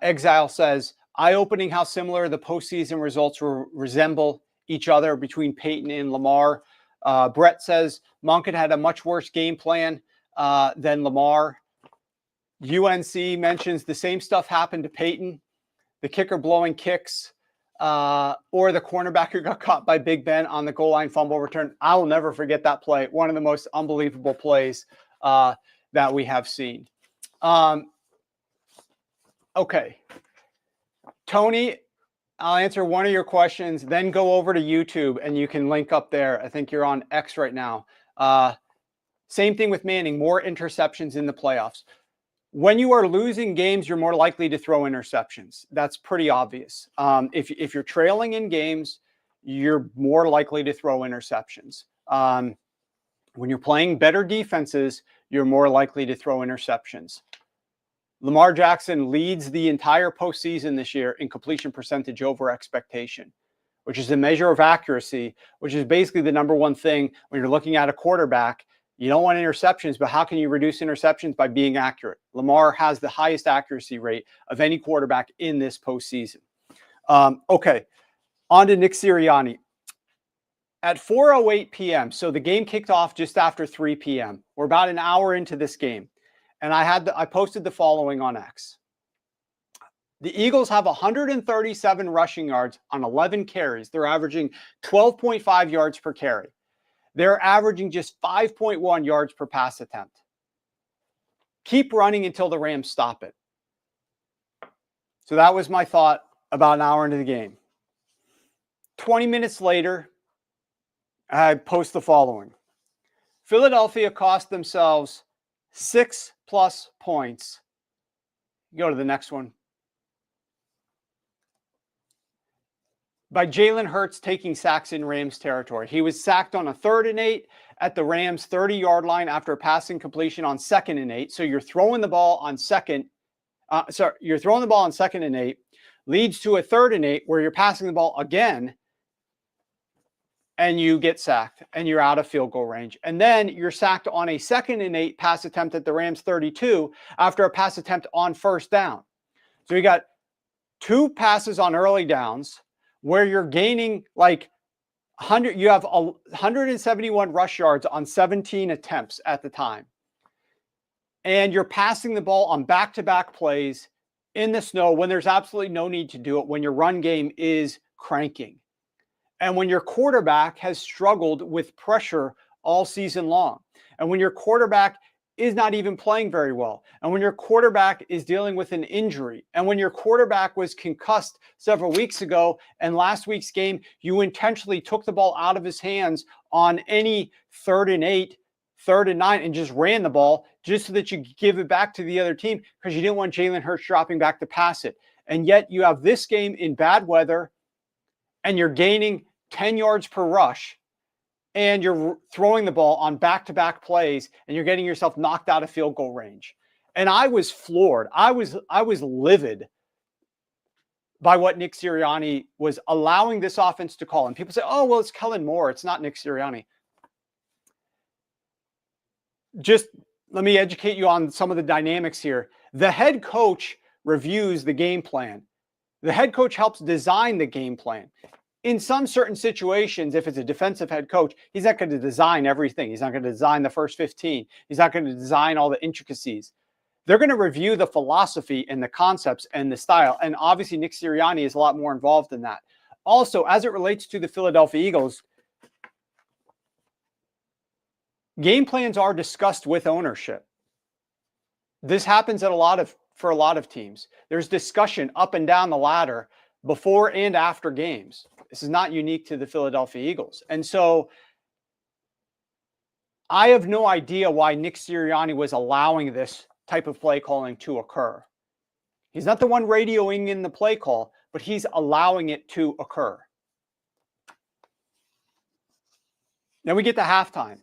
Speaker 1: Exile says, eye-opening how similar the postseason results resemble each other between Peyton and Lamar. Brett says, Monken had a much worse game plan than Lamar. UNC mentions the same stuff happened to Peyton. The kicker blowing kicks, or the cornerback who got caught by Big Ben on the goal line fumble return. I will never forget that play. One of the most unbelievable plays that we have seen. Okay. Tony, I'll answer one of your questions, then go over to YouTube, and you can link up there. I think you're on X right now. Same thing with Manning, more interceptions in the playoffs. When you are losing games, you're more likely to throw interceptions. That's pretty obvious. If you're trailing in games, you're more likely to throw interceptions. When you're playing better defenses, you're more likely to throw interceptions. Lamar Jackson leads the entire postseason this year in completion percentage over expectation, which is a measure of accuracy, which is basically the number one thing when you're looking at a quarterback. You don't want interceptions, but how can you reduce interceptions? By being accurate. Lamar has the highest accuracy rate of any quarterback in this postseason. Okay, on to Nick Sirianni. At 4:08 p.m., so the game kicked off just after 3 p.m. We're about an hour into this game, and I posted the following on X. The Eagles have 137 rushing yards on 11 carries. They're averaging 12.5 yards per carry. They're averaging just 5.1 yards per pass attempt. Keep running until the Rams stop it. So that was my thought about an hour into the game. 20 minutes later, I post the following. Philadelphia cost themselves 6+ points. Go to the next one. By Jalen Hurts taking sacks in Rams territory. He was sacked on a 3rd and 8 at the Rams 30-yard line after a passing completion on 2nd and 8. So you're throwing the ball on you're throwing the ball on 2nd and 8, leads to a 3rd and 8 where you're passing the ball again, and you get sacked and you're out of field goal range. And then you're sacked on a 2nd and 8 pass attempt at the Rams 32 after a pass attempt on 1st down. So you got 2 passes on early downs where you're gaining like 100, you have 171 rush yards on 17 attempts at the time. And you're passing the ball on back-to-back plays in the snow when there's absolutely no need to do it, when your run game is cranking. And when your quarterback has struggled with pressure all season long. And when your quarterback is not even playing very well. And when your quarterback is dealing with an injury, and when your quarterback was concussed several weeks ago, and last week's game, you intentionally took the ball out of his hands on any 3rd and 8, 3rd and 9, and just ran the ball just so that you give it back to the other team because you didn't want Jalen Hurts dropping back to pass it. And yet you have this game in bad weather, and you're gaining 10 yards per rush, and you're throwing the ball on back-to-back plays, and you're getting yourself knocked out of field goal range. And I was floored. I was livid by what Nick Sirianni was allowing this offense to call. And people say, oh, well, it's Kellen Moore. It's not Nick Sirianni. just let me educate you on some of the dynamics here. The head coach reviews the game plan. The head coach helps design the game plan. In some certain situations, if it's a defensive head coach, he's not going to design everything. He's not going to design the first 15. He's not going to design all the intricacies. They're going to review the philosophy and the concepts and the style. And obviously, Nick Sirianni is a lot more involved in that. Also, as it relates to the Philadelphia Eagles, game plans are discussed with ownership. This happens for a lot of teams. There's discussion up and down the ladder before and after games. This is not unique to the Philadelphia Eagles. And so I have no idea why Nick Sirianni was allowing this type of play calling to occur. He's not the one radioing in the play call, but he's allowing it to occur. Then we get to halftime.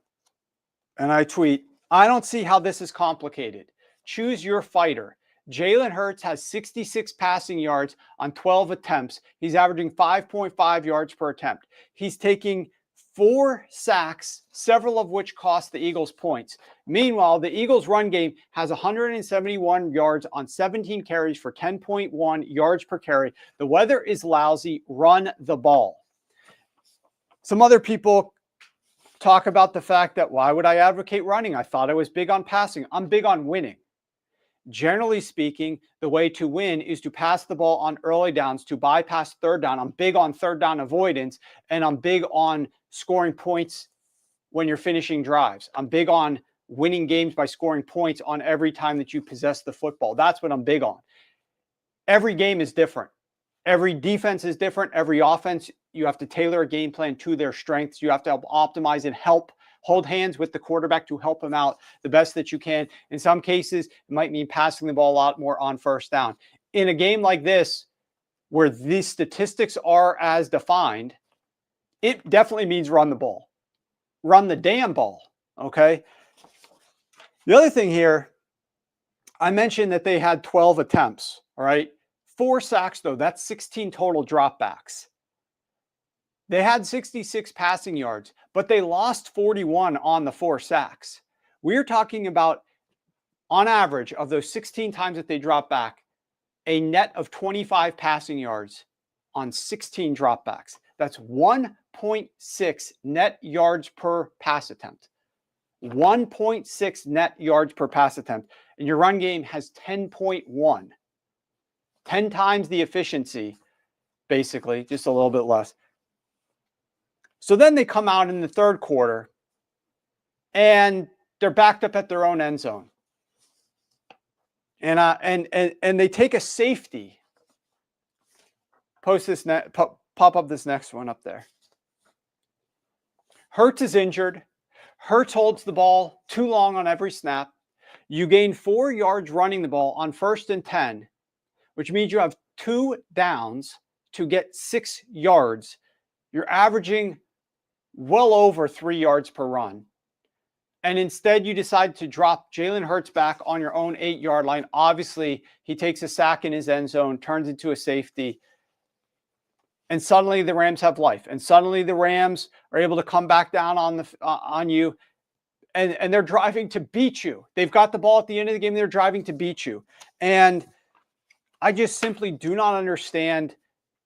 Speaker 1: And I tweet, I don't see how this is complicated. Choose your fighter. Jalen Hurts has 66 passing yards on 12 attempts. He's averaging 5.5 yards per attempt. He's taking 4 sacks, several of which cost the Eagles points. Meanwhile, the Eagles run game has 171 yards on 17 carries for 10.1 yards per carry. The weather is lousy. Run the ball. Some other people talk about the fact that why would I advocate running? I thought I was big on passing. I'm big on winning. Generally speaking, the way to win is to pass the ball on early downs, to bypass third down. I'm big on third down avoidance, and I'm big on scoring points when you're finishing drives. I'm big on winning games by scoring points on every time that you possess the football. That's what I'm big on. Every game is different. Every defense is different. Every offense, you have to tailor a game plan to their strengths. You have to help optimize and hold hands with the quarterback to help him out the best that you can. In some cases, it might mean passing the ball a lot more on first down. In a game like this, where these statistics are as defined, it definitely means run the ball. Run the damn ball, okay? The other thing here, I mentioned that they had 12 attempts, all right? 4 sacks, though. That's 16 total dropbacks. They had 66 passing yards, but they lost 41 on the 4 sacks. We're talking about, on average, of those 16 times that they dropped back, a net of 25 passing yards on 16 dropbacks. That's 1.6 net yards per pass attempt. 1.6 net yards per pass attempt. And your run game has 10.1. 10 times the efficiency, basically, just a little bit less. So then they come out in the third quarter and they're backed up at their own end zone. And they take a safety. Pop up this next one up there. Hurts is injured. Hurts holds the ball too long on every snap. You gain 4 yards running the ball on 1st and 10, which means you have 2 downs to get 6 yards. You're averaging well over 3 yards per run. And instead, you decide to drop Jalen Hurts back on your own 8-yard line. Obviously, he takes a sack in his end zone, turns into a safety. And suddenly the Rams have life. And suddenly the Rams are able to come back down on you. And they're driving to beat you. They've got the ball at the end of the game. They're driving to beat you. And I just simply do not understand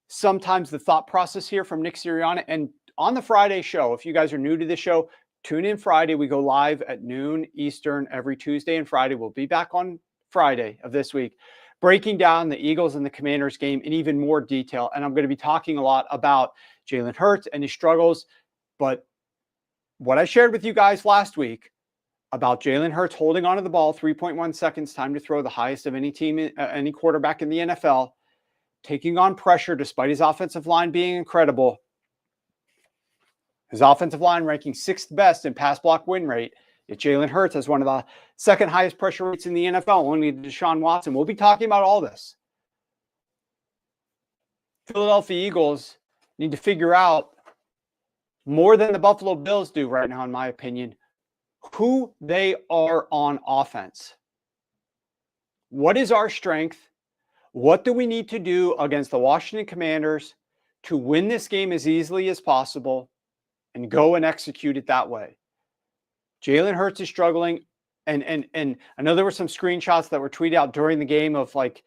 Speaker 1: sometimes the thought process here from Nick Sirianni. And on the Friday show, if you guys are new to the show, tune in Friday. We go live at noon Eastern every Tuesday and Friday. We'll be back on Friday of this week, breaking down the Eagles and the Commanders game in even more detail. And I'm going to be talking a lot about Jalen Hurts and his struggles. But what I shared with you guys last week about Jalen Hurts holding onto the ball, 3.1 seconds, time to throw, the highest of any team, any quarterback in the NFL, taking on pressure despite his offensive line being incredible. His offensive line ranking 6th best in pass block win rate. Yet Jalen Hurts has one of the 2nd highest pressure rates in the NFL, only Deshaun Watson. We'll be talking about all this. Philadelphia Eagles need to figure out, more than the Buffalo Bills do right now, in my opinion, who they are on offense. What is our strength? What do we need to do against the Washington Commanders to win this game as easily as possible and go and execute it that way? Jalen Hurts is struggling. And I know there were some screenshots that were tweeted out during the game of like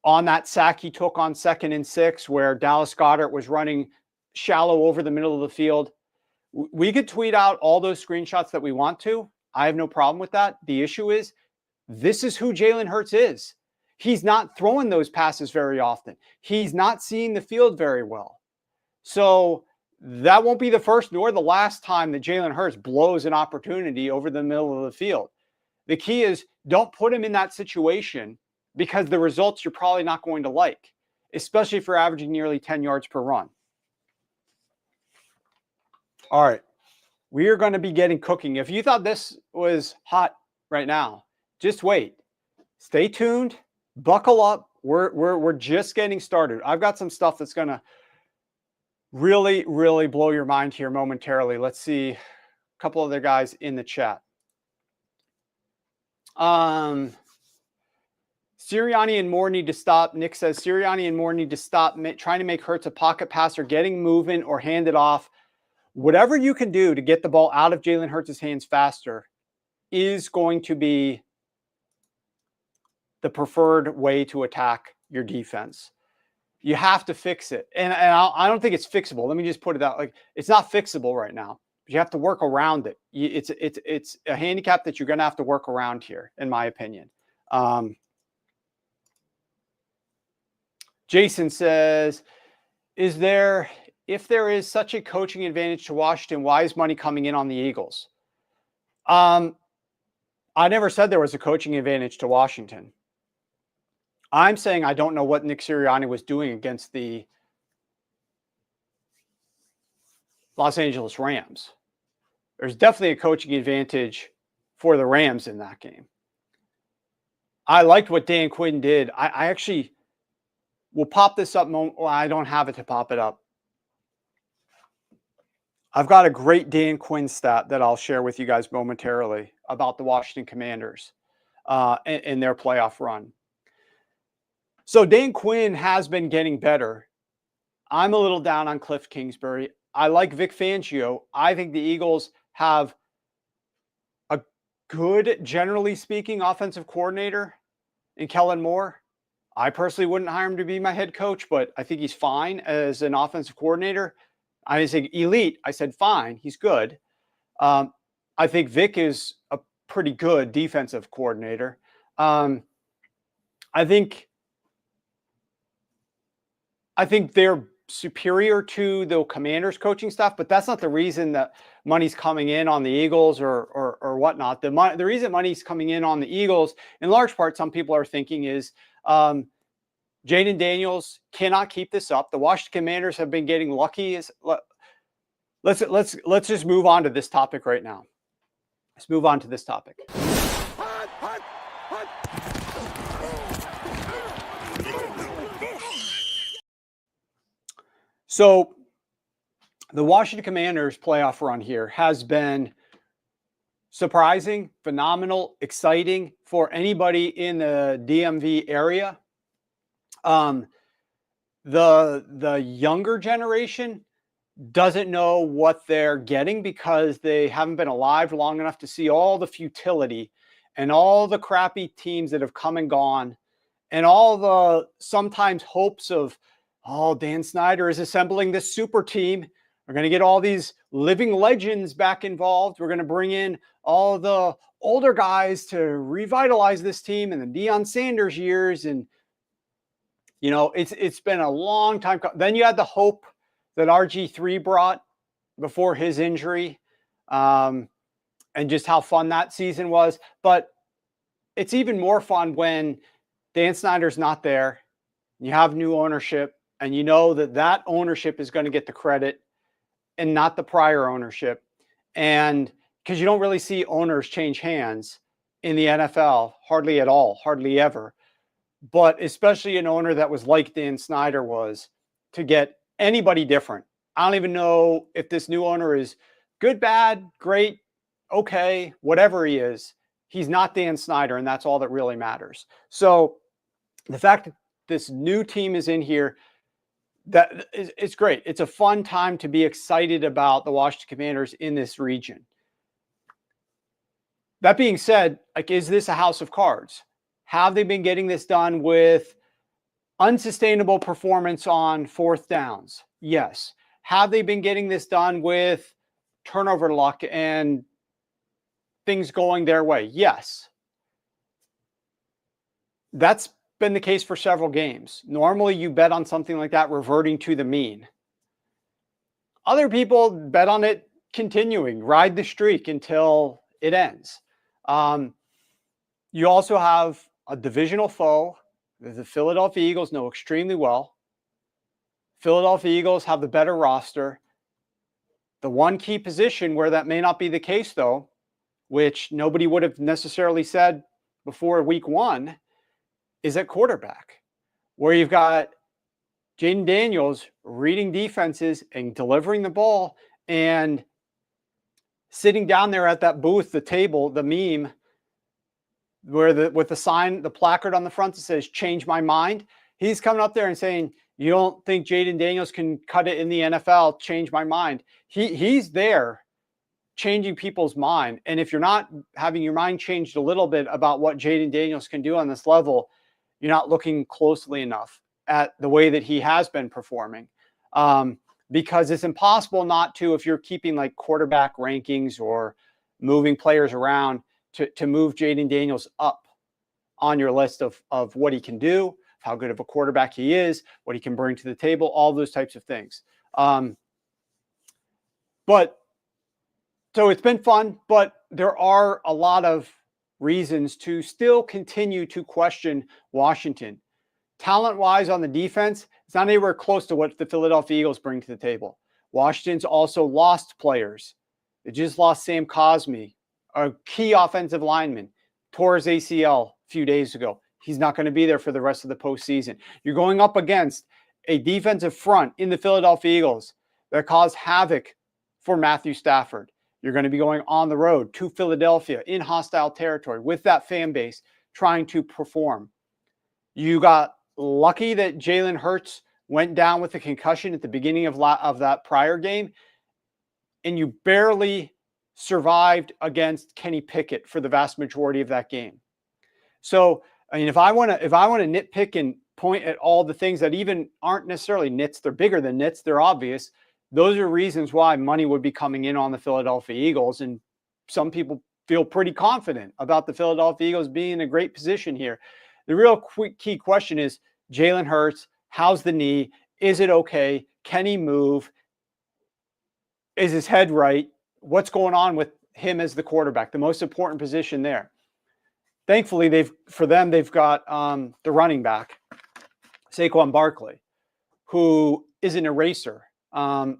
Speaker 1: on that sack he took on 2nd and 6 where Dallas Goedert was running shallow over the middle of the field. We could tweet out all those screenshots that we want to. I have no problem with that. The issue is this is who Jalen Hurts is. He's not throwing those passes very often. He's not seeing the field very well. So that won't be the first nor the last time that Jalen Hurts blows an opportunity over the middle of the field. The key is don't put him in that situation because the results you're probably not going to like, especially if you're averaging nearly 10 yards per run. All right. We are going to be getting cooking. If you thought this was hot right now, just wait. Stay tuned. Buckle up. We're just getting started. I've got some stuff that's going to really, really blow your mind here momentarily. Let's see a couple other guys in the chat. Sirianni and Moore need to stop. Nick says Sirianni and Moore need to stop trying to make Hurts a pocket passer, getting movement or hand it off. Whatever you can do to get the ball out of Jalen Hurts' hands faster is going to be the preferred way to attack your defense. You have to fix it. And I don't think it's fixable. Let me just put it out. Like, it's not fixable right now. But you have to work around it. It's a handicap that you're going to have to work around here, in my opinion. Jason says, if there is such a coaching advantage to Washington, why is money coming in on the Eagles? I never said there was a coaching advantage to Washington. I'm saying I don't know what Nick Sirianni was doing against the Los Angeles Rams. There's definitely a coaching advantage for the Rams in that game. I liked what Dan Quinn did. I actually will pop this up. Well, I don't have it to pop it up. I've got a great Dan Quinn stat that I'll share with you guys momentarily about the Washington Commanders and their playoff run. So Dan Quinn has been getting better. I'm a little down on Cliff Kingsbury. I like Vic Fangio. I think the Eagles have a good, generally speaking, offensive coordinator in Kellen Moore. I personally wouldn't hire him to be my head coach, but I think he's fine as an offensive coordinator. I didn't say elite. I said fine. He's good. I think Vic is a pretty good defensive coordinator. I think they're superior to the Commanders coaching staff, but that's not the reason that money's coming in on the Eagles or whatnot. The reason money's coming in on the Eagles, in large part, some people are thinking is Jaden Daniels cannot keep this up. The Washington Commanders have been getting lucky. Let's just move on to this topic right now. Let's move on to this topic. So the Washington Commanders playoff run here has been surprising, phenomenal, exciting for anybody in the DMV area. The younger generation doesn't know what they're getting because they haven't been alive long enough to see all the futility and all the crappy teams that have come and gone and all the sometimes hopes of, oh, Dan Snyder is assembling this super team. We're going to get all these living legends back involved. We're going to bring in all the older guys to revitalize this team in the Deion Sanders years. And, you know, it's been a long time. Then you had the hope that RG3 brought before his injury and just how fun that season was. But it's even more fun when Dan Snyder's not there. You have new ownership and you know that ownership is going to get the credit and not the prior ownership. And because you don't really see owners change hands in the NFL, hardly at all, hardly ever. But especially an owner that was like Dan Snyder was, to get anybody different. I don't even know if this new owner is good, bad, great, okay, whatever he is. He's not Dan Snyder, and that's all that really matters. So the fact that this new team is in here, it's great. It's a fun time to be excited about the Washington Commanders in this region. That being said, like, is this a house of cards? Have they been getting this done with unsustainable performance on fourth downs? Yes. Have they been getting this done with turnover luck and things going their way? Yes. That's been the case for several games. Normally, you bet on something like that reverting to the mean. Other people bet on it continuing, ride the streak until it ends. You also have a divisional foe that the Philadelphia Eagles know extremely well. Philadelphia Eagles have the better roster. The one key position where that may not be the case, though, which nobody would have necessarily said before week one, is at quarterback, where you've got Jaden Daniels reading defenses and delivering the ball and sitting down there at that booth, the table, the meme, where with the sign, the placard on the front that says "Change my mind." He's coming up there and saying, "You don't think Jaden Daniels can cut it in the NFL? Change my mind." He's there changing people's mind. And if you're not having your mind changed a little bit about what Jaden Daniels can do on this level, you're not looking closely enough at the way that he has been performing. Because it's impossible not to, if you're keeping like quarterback rankings or moving players around, to move Jaden Daniels up on your list of what he can do, how good of a quarterback he is, what he can bring to the table, all those types of things. But so it's been fun, but there are a lot of reasons to still continue to question Washington. Talent-wise on the defense, it's not anywhere close to what the Philadelphia Eagles bring to the table. Washington's also lost players. They just lost Sam Cosmi, a key offensive lineman, tore his ACL a few days ago. He's not going to be there for the rest of the postseason. You're going up against a defensive front in the Philadelphia Eagles that caused havoc for Matthew Stafford. You're going to be going on the road to Philadelphia in hostile territory with that fan base trying to perform. You got lucky that Jalen Hurts went down with a concussion at the beginning of that prior game, and you barely survived against Kenny Pickett for the vast majority of that game. So, I mean, if I want to nitpick and point at all the things that even aren't necessarily nits, they're bigger than nits, they're obvious. Those are reasons why money would be coming in on the Philadelphia Eagles, and some people feel pretty confident about the Philadelphia Eagles being in a great position here. The real key question is Jalen Hurts. How's the knee? Is it okay? Can he move? Is his head right? What's going on with him as the quarterback, the most important position there? Thankfully, they've got the running back, Saquon Barkley, who is an eraser,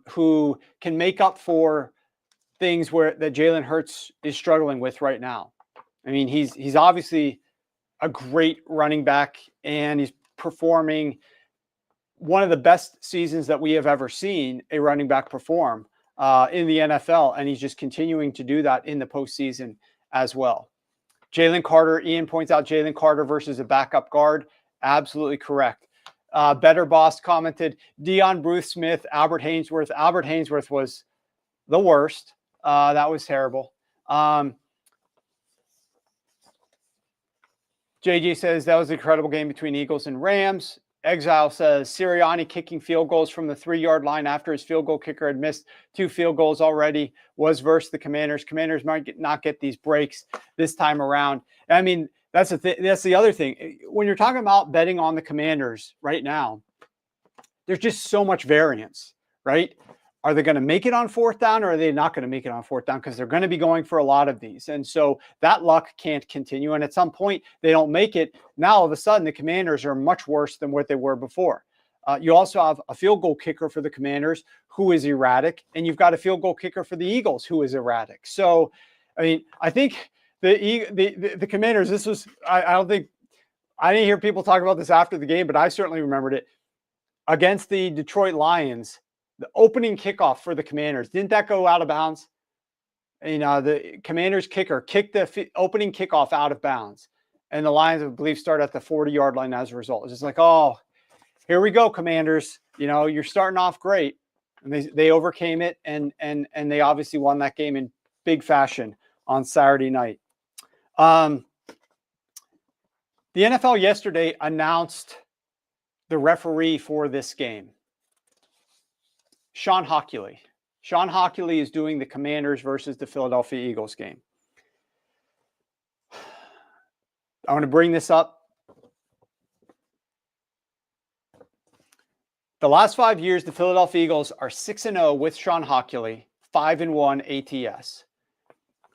Speaker 1: who can make up for things that Jalen Hurts is struggling with right now. I mean, he's obviously a great running back, and he's performing one of the best seasons that we have ever seen a running back perform in the NFL, and he's just continuing to do that in the postseason as well. Jalen Carter, Ian points out Jalen Carter versus a backup guard. Absolutely correct. Better Boss commented, Deion Bruce Smith, Albert Hainsworth. Albert Hainsworth was the worst. That was terrible. JJ says that was an incredible game between Eagles and Rams. Exile says Sirianni kicking field goals from the 3-yard line after his field goal kicker had missed 2 field goals already was versus the Commanders. Commanders might not get these breaks this time around. I mean, that's the other thing. When you're talking about betting on the Commanders right now, there's just so much variance, right? Are they going to make it on fourth down, or are they not going to make it on fourth down? Because they're going to be going for a lot of these. And so that luck can't continue. And at some point, they don't make it. Now, all of a sudden, the Commanders are much worse than what they were before. You also have a field goal kicker for the Commanders who is erratic, and you've got a field goal kicker for the Eagles who is erratic. So, I mean, I think the Commanders, this was, I didn't hear people talk about this after the game, but I certainly remembered it. Against the Detroit Lions, the opening kickoff for the Commanders, didn't that go out of bounds? The Commanders kicker kicked the opening kickoff out of bounds, and the Lions, I believe, start at the 40-yard line as a result. It's just like, oh, here we go, Commanders. You're starting off great, and they overcame it, and they obviously won that game in big fashion on Saturday night. The NFL yesterday announced the referee for this game, Sean Hockley. Sean Hockley is doing the Commanders versus the Philadelphia Eagles game. I want to bring this up. The last 5 years, the Philadelphia Eagles are 6-0 with Sean Hockley, 5-1 ATS.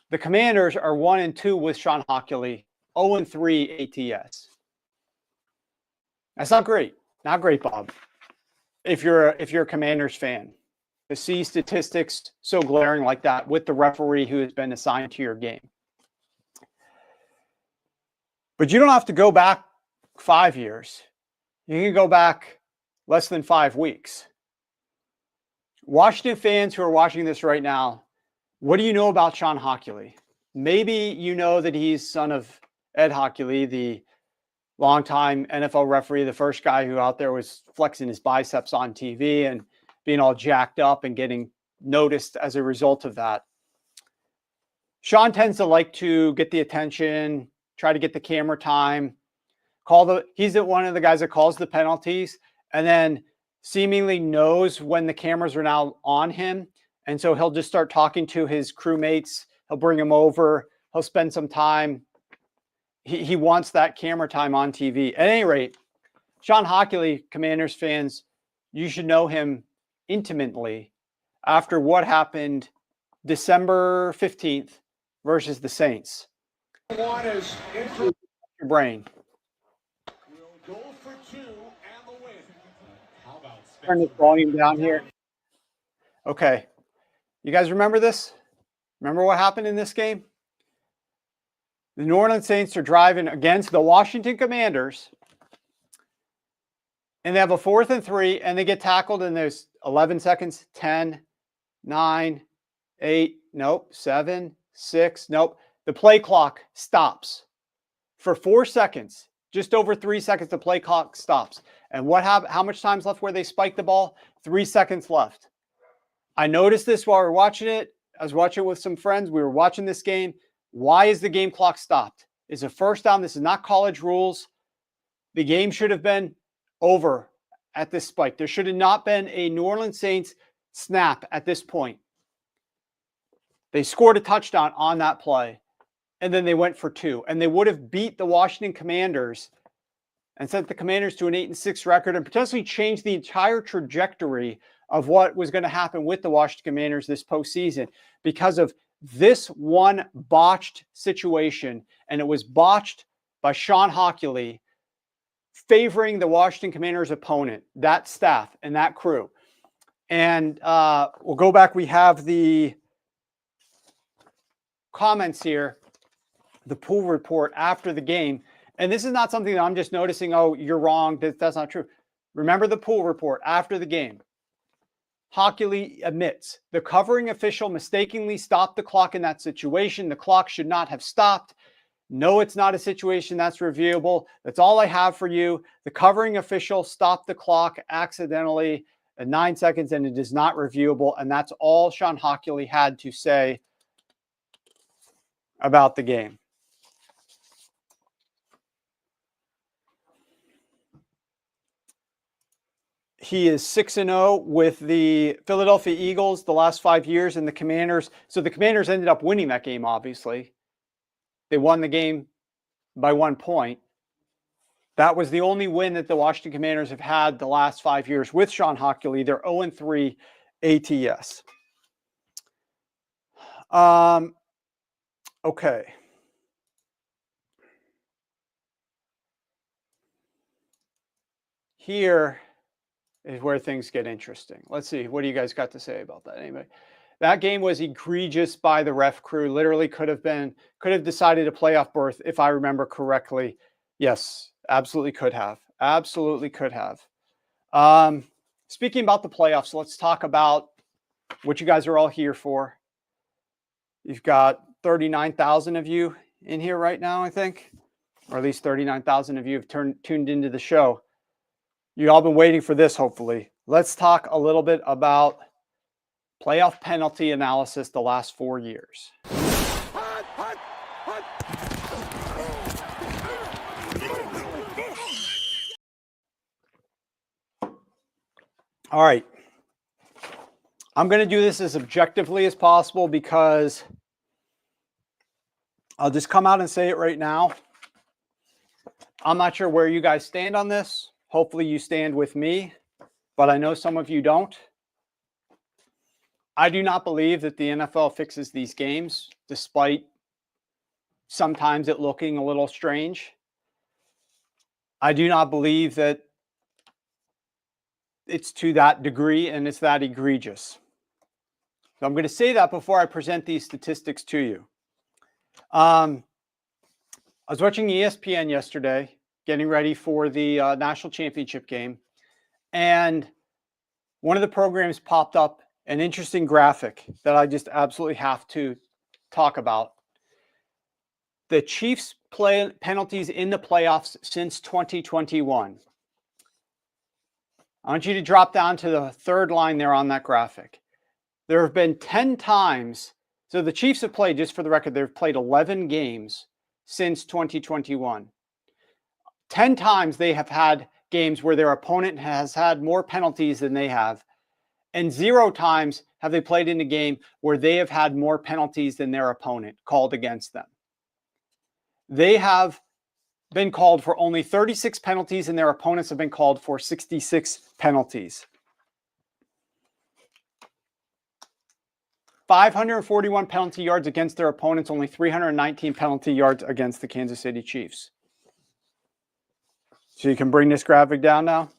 Speaker 1: The Commanders are 1-2 with Sean Hockley, 0-3 ATS. That's not great. Not great, Bob. If you're a Commanders fan, to see statistics so glaring like that with the referee who has been assigned to your game. But you don't have to go back 5 years. You can go back less than 5 weeks. Washington fans who are watching this right now, what do you know about Sean Hockley? Maybe you know that he's son of Ed Hockley, the longtime NFL referee, the first guy who out there was flexing his biceps on TV and being all jacked up and getting noticed as a result of that. Sean tends to like to get the attention, try to get the camera time, he's one of the guys that calls the penalties and then seemingly knows when the cameras are now on him. And so he'll just start talking to his crewmates. He'll bring them over. He'll spend some time. He wants that camera time on TV. At any rate, Sean Hockley, Commanders fans, you should know him intimately after what happened December 15th versus the Saints. Your brain.
Speaker 2: We'll go for 2 and the win. How about
Speaker 1: turn this volume down here? Okay. You guys remember this? Remember what happened in this game? The New Orleans Saints are driving against the Washington Commanders, and they have a 4th and 3, and they get tackled, and there's 11 seconds, 10, 9, 8, nope, 7, 6, nope. The play clock stops for 4 seconds. Just over 3 seconds, the play clock stops. And what happened? How much time's left where they spiked the ball? 3 seconds left. I noticed this while we were watching it. I was watching it with some friends. We were watching this game. Why is the game clock stopped? It's a first down. This is not college rules. The game should have been over at this spike. There should have not been a New Orleans Saints snap at this point. They scored a touchdown on that play, and then they went for 2. And they would have beat the Washington Commanders and sent the Commanders to an 8-6 record and potentially changed the entire trajectory of what was going to happen with the Washington Commanders this postseason because of this one botched situation. And it was botched by Sean Hockley favoring the Washington Commanders opponent, that staff and that crew. And we'll go back. We have the comments here, the pool report after the game. And this is not something that I'm just noticing, oh, you're wrong. That's not true. Remember the pool report after the game. Hockley admits the covering official mistakenly stopped the clock in that situation. The clock should not have stopped. No, it's not a situation that's reviewable. That's all I have for you. The covering official stopped the clock accidentally at 9 seconds, and it is not reviewable. And that's all Sean Hockley had to say about the game. He is 6-0 with the Philadelphia Eagles the last 5 years, and the Commanders. So the Commanders ended up winning that game, obviously. They won the game by 1 point. That was the only win that the Washington Commanders have had the last 5 years with Sean Hockley. They're 0-3 ATS. Okay. Here is where things get interesting. Let's see. What do you guys got to say about that? Anyway, that game was egregious by the ref crew. Literally could have decided a playoff berth if I remember correctly. Yes, absolutely could have. Absolutely could have. Speaking about the playoffs, let's talk about what you guys are all here for. You've got 39,000 of you in here right now, I think, or at least 39,000 of you have tuned into the show. You all been waiting for this, hopefully. Let's talk a little bit about playoff penalty analysis the last 4 years. All right. I'm going to do this as objectively as possible because I'll just come out and say it right now. I'm not sure where you guys stand on this. Hopefully you stand with me, but I know some of you don't. I do not believe that the NFL fixes these games, despite sometimes it looking a little strange. I do not believe that it's to that degree and it's that egregious. So I'm going to say that before I present these statistics to you. I was watching ESPN yesterday, getting ready for the national championship game, and one of the programs popped up an interesting graphic that I just absolutely have to talk about. The Chiefs' penalties in the playoffs since 2021. I want you to drop down to the third line there on that graphic. There have been 10 times. So the Chiefs have played, just for the record, they've played 11 games since 2021. 10 times they have had games where their opponent has had more penalties than they have. And 0 times have they played in a game where they have had more penalties than their opponent called against them. They have been called for only 36 penalties and their opponents have been called for 66 penalties. 541 penalty yards against their opponents, only 319 penalty yards against the Kansas City Chiefs. So you can bring this graphic down now.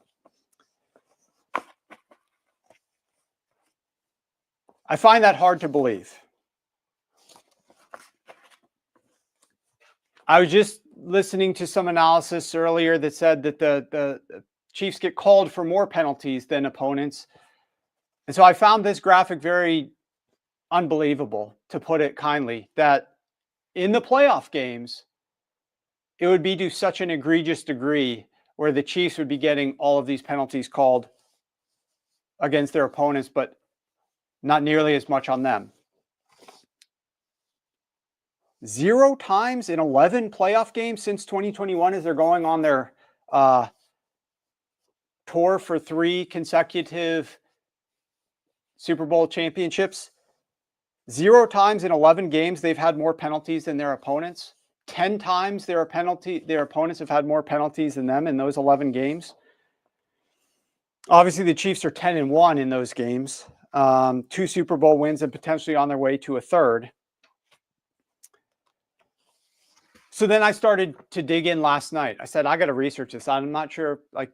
Speaker 1: I find that hard to believe. I was just listening to some analysis earlier that said that the Chiefs get called for more penalties than opponents. And so I found this graphic very unbelievable, to put it kindly, that in the playoff games, it would be to such an egregious degree where the Chiefs would be getting all of these penalties called against their opponents, but not nearly as much on them. 0 times in 11 playoff games since 2021 as they're going on their tour for 3 consecutive Super Bowl championships. 0 times in 11 games they've had more penalties than their opponents. 10 times their opponents have had more penalties than them in those 11 games. Obviously, the Chiefs are 10-1 in those games. 2 Super Bowl wins and potentially on their way to a third. So then I started to dig in last night. I said, I got to research this. I'm not sure, like,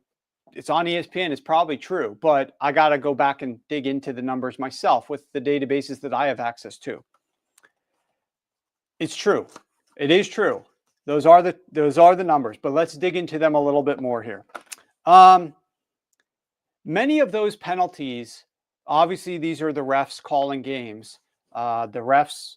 Speaker 1: it's on ESPN. It's probably true, but I got to go back and dig into the numbers myself with the databases that I have access to. It's true. It is true. Those are the numbers, but let's dig into them a little bit more here. Many of those penalties, obviously, these are the refs calling games. The refs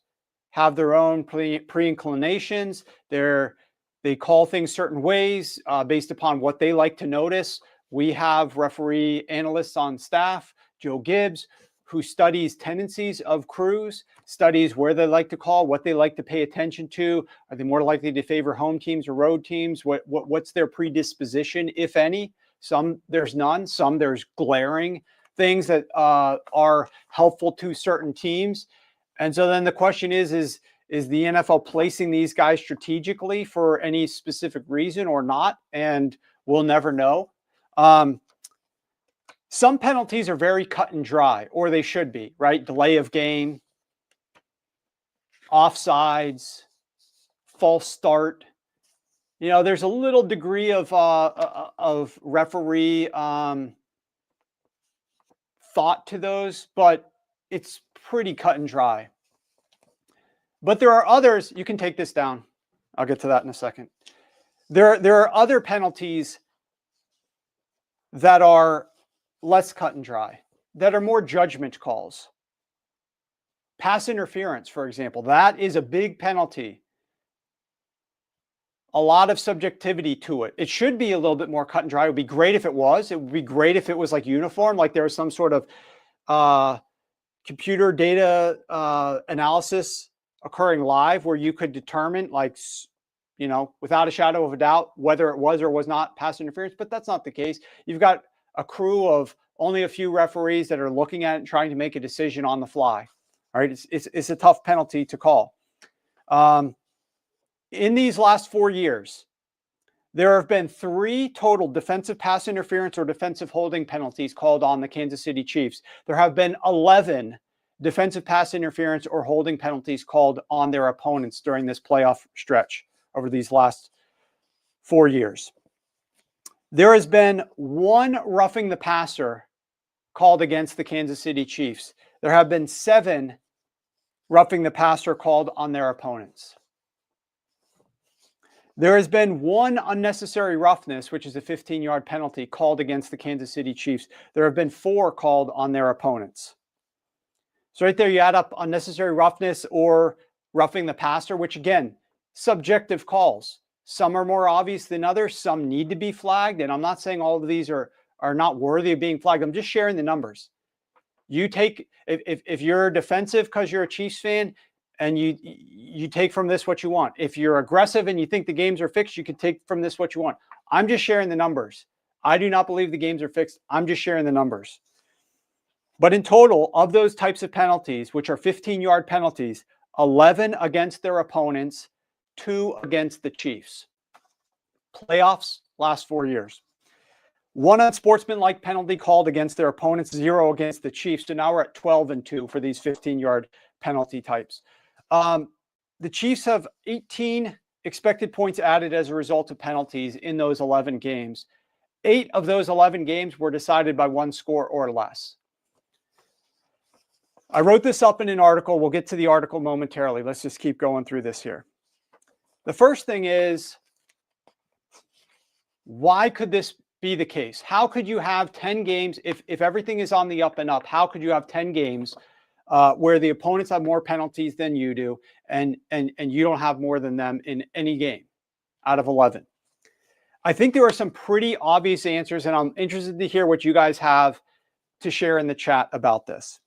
Speaker 1: have their own pre-inclinations. They call things certain ways based upon what they like to notice. We have referee analysts on staff, Joe Gibbs, who studies tendencies of crews, studies where they like to call, what they like to pay attention to. Are they more likely to favor home teams or road teams? What's their predisposition, if any? Some there's none. Some there's glaring things that are helpful to certain teams. And so then the question is the NFL placing these guys strategically for any specific reason or not? And we'll never know. Some penalties are very cut and dry, or they should be, right? Delay of game, offsides, false start. You know, there's a little degree of referee thought to those, but it's pretty cut and dry. But there are others. You can take this down. I'll get to that in a second. There are other penalties that are less cut and dry, that are more judgment calls. Pass interference, for example, that is a big penalty. A lot of subjectivity to it. It should be a little bit more cut and dry. It would be great if it was. It would be great if it was like uniform, like there was some sort of computer data analysis occurring live where you could determine, like, you know, without a shadow of a doubt, whether it was or was not pass interference. But that's not the case. You've got a crew of only a few referees that are looking at it and trying to make a decision on the fly. All right, it's a tough penalty to call. In these last 4 years, there have been 3 total defensive pass interference or defensive holding penalties called on the Kansas City Chiefs. There have been 11 defensive pass interference or holding penalties called on their opponents during this playoff stretch over these last 4 years. There has been 1 roughing the passer called against the Kansas City Chiefs. There have been 7 roughing the passer called on their opponents. There has been 1 unnecessary roughness, which is a 15-yard penalty, called against the Kansas City Chiefs. There have been 4 called on their opponents. So right there, you add up unnecessary roughness or roughing the passer, which again, subjective calls. Some are more obvious than others. Some need to be flagged. And I'm not saying all of these are not worthy of being flagged. I'm just sharing the numbers. You take, if you're defensive because you're a Chiefs fan, and you take from this what you want. If you're aggressive and you think the games are fixed, you can take from this what you want. I'm just sharing the numbers. I do not believe the games are fixed. I'm just sharing the numbers. But in total, of those types of penalties, which are 15-yard penalties, 11 against their opponents, 2 against the Chiefs. Playoffs, last 4 years. 1 unsportsmanlike penalty called against their opponents, 0 against the Chiefs. So now we're at 12-2 for these 15-yard penalty types. The Chiefs have 18 expected points added as a result of penalties in those 11 games. 8 of those 11 games were decided by 1 score or less. I wrote this up in an article. We'll get to the article momentarily. Let's just keep going through this here. The first thing is, why could this be the case? How could you have 10 games if everything is on the up and up? How could you have 10 games where the opponents have more penalties than you do, and you don't have more than them in any game out of 11? I think there are some pretty obvious answers, and I'm interested to hear what you guys have to share in the chat about this.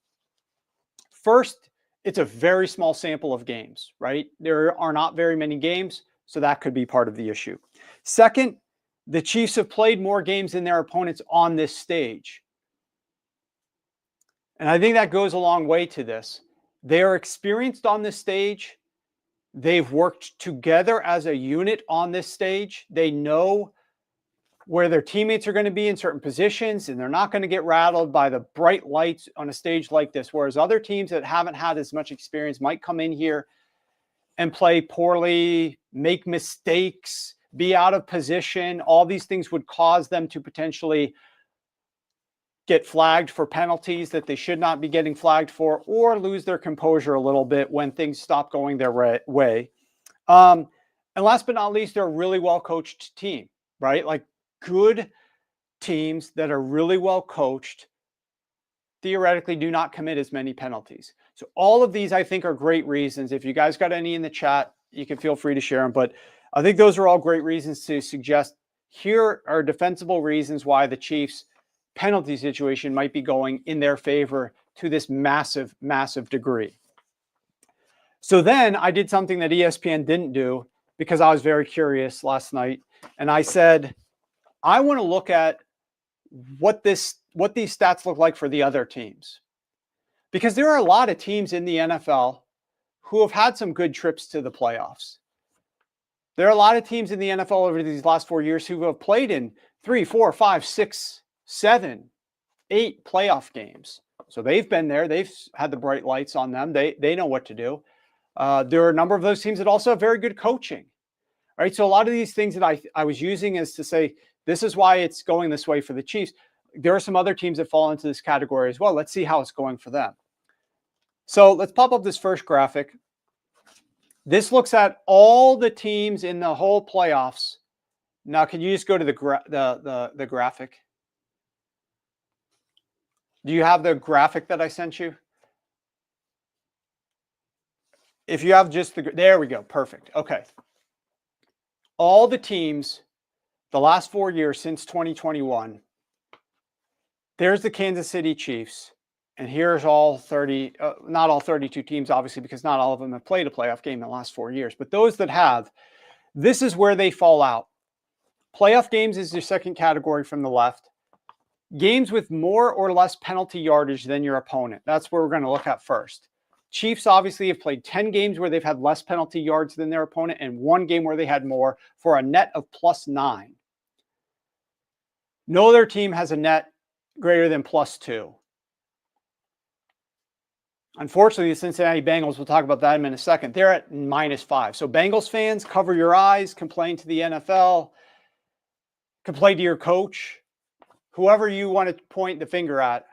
Speaker 1: First, it's a very small sample of games, right? There are not very many games, so that could be part of the issue. Second, the Chiefs have played more games than their opponents on this stage. And I think that goes a long way to this. They are experienced on this stage. They've worked together as a unit on this stage. They know where their teammates are going to be in certain positions, and they're not going to get rattled by the bright lights on a stage like this. Whereas other teams that haven't had as much experience might come in here and play poorly, make mistakes, be out of position. All these things would cause them to potentially get flagged for penalties that they should not be getting flagged for, or lose their composure a little bit when things stop going their way. And last but not least, they're a really well-coached team, right? Like, good teams that are really well coached theoretically do not commit as many penalties. So all of these, I think, are great reasons. If you guys got any in the chat, you can feel free to share them. But I think those are all great reasons to suggest here are defensible reasons why the Chiefs' penalty situation might be going in their favor to this massive, massive degree. So then I did something that ESPN didn't do, because I was very curious last night. And I said, I want to look at what these stats look like for the other teams. Because there are a lot of teams in the NFL who have had some good trips to the playoffs. There are a lot of teams in the NFL over these last 4 years who have played in 3, 4, 5, 6, 7, 8 playoff games. So they've been there. They've had the bright lights on them. They know what to do. There are a number of those teams that also have very good coaching. All right. So a lot of these things that I was using is to say, this is why it's going this way for the Chiefs. There are some other teams that fall into this category as well. Let's see how it's going for them. So let's pop up this first graphic. This looks at all the teams in the whole playoffs. Now, can you just go to the graphic? Do you have the graphic that I sent you? If you have just there we go. Perfect. Okay. All the teams, the last 4 years since 2021, there's the Kansas City Chiefs. And here's all 30, not all 32 teams, obviously, because not all of them have played a playoff game in the last 4 years. But those that have, this is where they fall out. Playoff games is your second category from the left. games with more or less penalty yardage than your opponent. That's what we're going to look at first. Chiefs obviously have played 10 games where they've had less penalty yards than their opponent and 1 game where they had more, for a net of +9. No other team has a net greater than +2. Unfortunately, the Cincinnati Bengals, we'll talk about that in a second, they're at -5. So Bengals fans, cover your eyes, complain to the NFL, complain to your coach, whoever you want to point the finger at.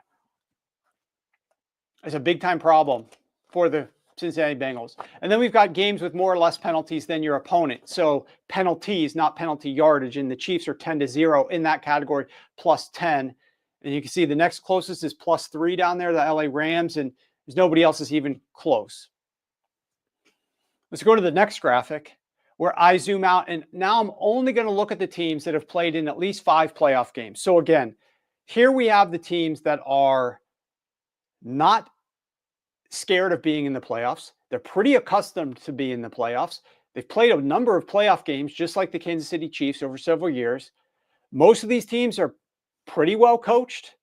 Speaker 1: It's a big-time problem for the Cincinnati Bengals. And then we've got games with more or less penalties than your opponent. So penalties, not penalty yardage. And the Chiefs are 10-0 in that category, +10. And you can see the next closest is +3 down there, the LA Rams, and there's nobody else is even close. Let's go to the next graphic where I zoom out. And now I'm only going to look at the teams that have played in at least 5 playoff games. So again, here we have the teams that are not scared of being in the playoffs. They're pretty accustomed to being in the playoffs. They've played a number of playoff games, just like the Kansas City Chiefs, over several years. Most of these teams are pretty well coached.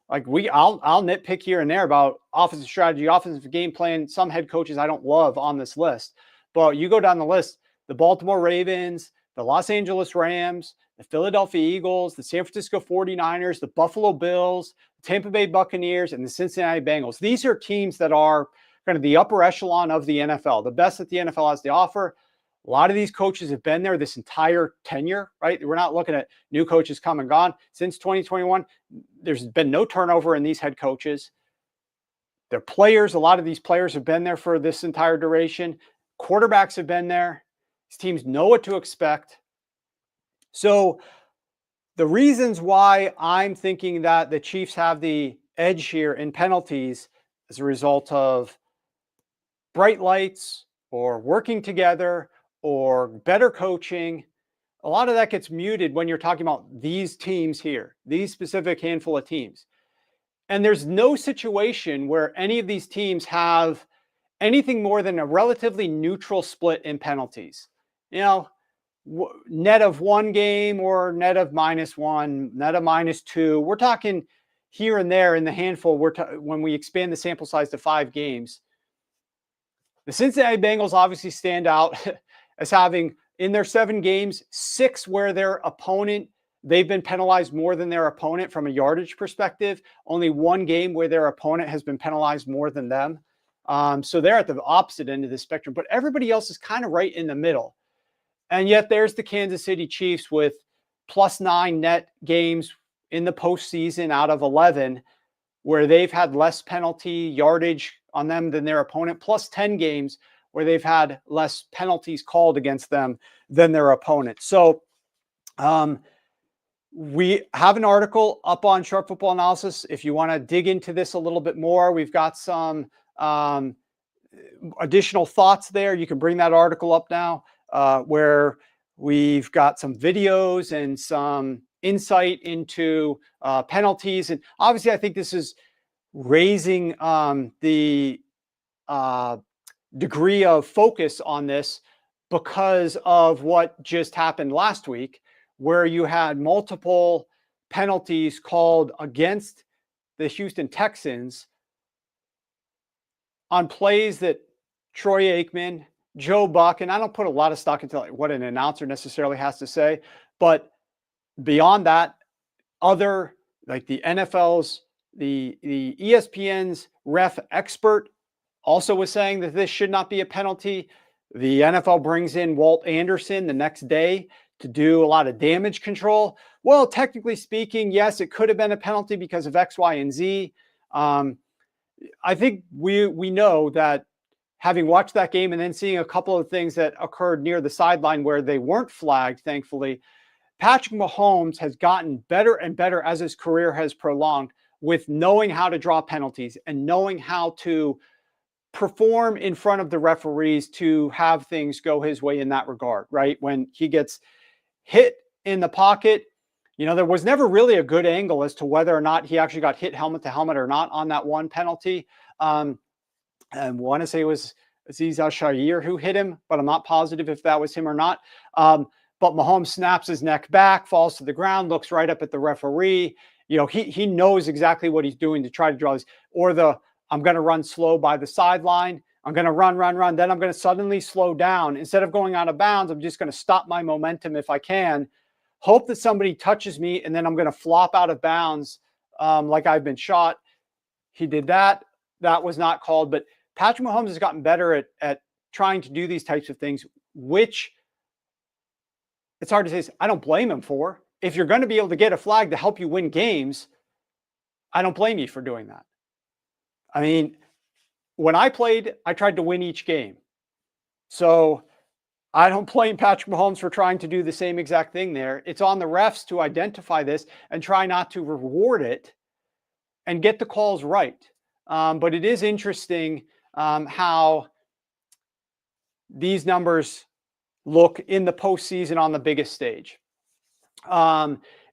Speaker 1: Like I'll nitpick here and there about offensive strategy, offensive game plan. Some head coaches I don't love on this list, but you go down the list: the Baltimore Ravens, the Los Angeles Rams, the Philadelphia Eagles, the San Francisco 49ers, the Buffalo Bills, the Tampa Bay Buccaneers, and the Cincinnati Bengals. These are teams that are kind of the upper echelon of the NFL, the best that the NFL has to offer. A lot of these coaches have been there this entire tenure, right? We're not looking at new coaches come and gone. Since 2021, there's been no turnover in these head coaches. Their players, a lot of these players have been there for this entire duration. Quarterbacks have been there. These teams know what to expect. So the reasons why I'm thinking that the Chiefs have the edge here in penalties as a result of bright lights or working together or better coaching, a lot of that gets muted when you're talking about these teams here, these specific handful of teams. And there's no situation where any of these teams have anything more than a relatively neutral split in penalties. You know, net of 1 game or net of -1, net of -2. We're talking here and there in the handful. When we expand the sample size to 5 games. The Cincinnati Bengals obviously stand out as having, in their 7 games, 6 where their opponent, they've been penalized more than their opponent from a yardage perspective. Only 1 game where their opponent has been penalized more than them. So they're at the opposite end of the spectrum, but everybody else is kind of right in the middle. And yet there's the Kansas City Chiefs with +9 net games in the postseason out of 11, where they've had less penalty yardage on them than their opponent, +10 games where they've had less penalties called against them than their opponent. So we have an article up on Sharp Football Analysis. If you want to dig into this a little bit more, we've got some additional thoughts there. You can bring that article up now, where we've got some videos and some insight into penalties. And obviously, I think this is raising the degree of focus on this because of what just happened last week, where you had multiple penalties called against the Houston Texans on plays that Troy Aikman, Joe Buck, and I don't put a lot of stock into what an announcer necessarily has to say, but beyond that, other, like the NFL's, the ESPN's ref expert also was saying that this should not be a penalty. The NFL brings in Walt Anderson the next day to do a lot of damage control. Well, technically speaking, yes, it could have been a penalty because of X, Y, and Z. I think we know that, having watched that game and then seeing a couple of things that occurred near the sideline where they weren't flagged, thankfully, Patrick Mahomes has gotten better and better as his career has prolonged with knowing how to draw penalties and knowing how to perform in front of the referees to have things go his way in that regard, right? When he gets hit in the pocket, there was never really a good angle as to whether or not he actually got hit helmet to helmet or not on that one penalty. I want to say it was Aziz Al-Shaair who hit him, but I'm not positive if that was him or not. But Mahomes snaps his neck back, falls to the ground, looks right up at the referee, he knows exactly what he's doing to try to draw this. Or I'm going to run slow by the sideline. I'm going to run. Then I'm going to suddenly slow down. Instead of going out of bounds, I'm just going to stop my momentum if I can, hope that somebody touches me, and then I'm going to flop out of bounds like I've been shot. He did that. That was not called. But Patrick Mahomes has gotten better at trying to do these types of things, which it's hard to say. I don't blame him for. If you're going to be able to get a flag to help you win games, I don't blame you for doing that. I mean, when I played, I tried to win each game. So I don't blame Patrick Mahomes for trying to do the same exact thing there. It's on the refs to identify this and try not to reward it and get the calls right. But it is interesting how these numbers look in the postseason on the biggest stage.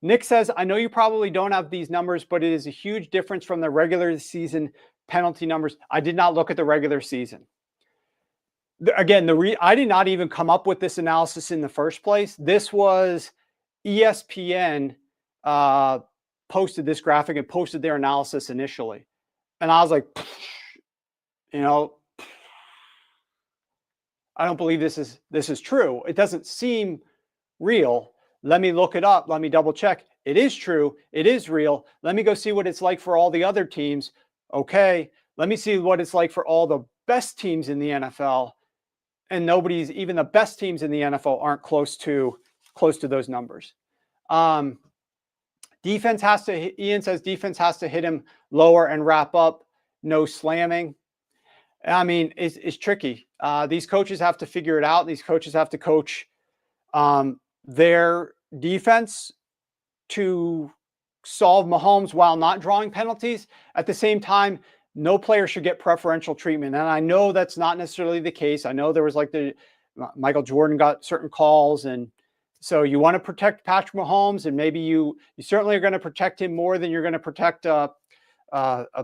Speaker 1: Nick says, I know you probably don't have these numbers, but it is a huge difference from the regular season penalty numbers. I did not look at the regular season. Again, I did not even come up with this analysis in the first place. This was ESPN posted this graphic and posted their analysis initially. And I was like, I don't believe this is true. It doesn't seem real. Let me look it up. Let me double check. It is true. It is real. Let me go see what it's like for all the other teams. Okay. Let me see what it's like for all the best teams in the NFL. And even the best teams in the NFL aren't close to those numbers. Ian says defense has to hit him lower and wrap up. No slamming. I mean, it's tricky. These coaches have to figure it out. These coaches have to coach their defense to solve Mahomes while not drawing penalties. At the same time, no player should get preferential treatment. And I know that's not necessarily the case. I know there was Michael Jordan got certain calls. And so you want to protect Patrick Mahomes, and maybe you certainly are going to protect him more than you're going to protect a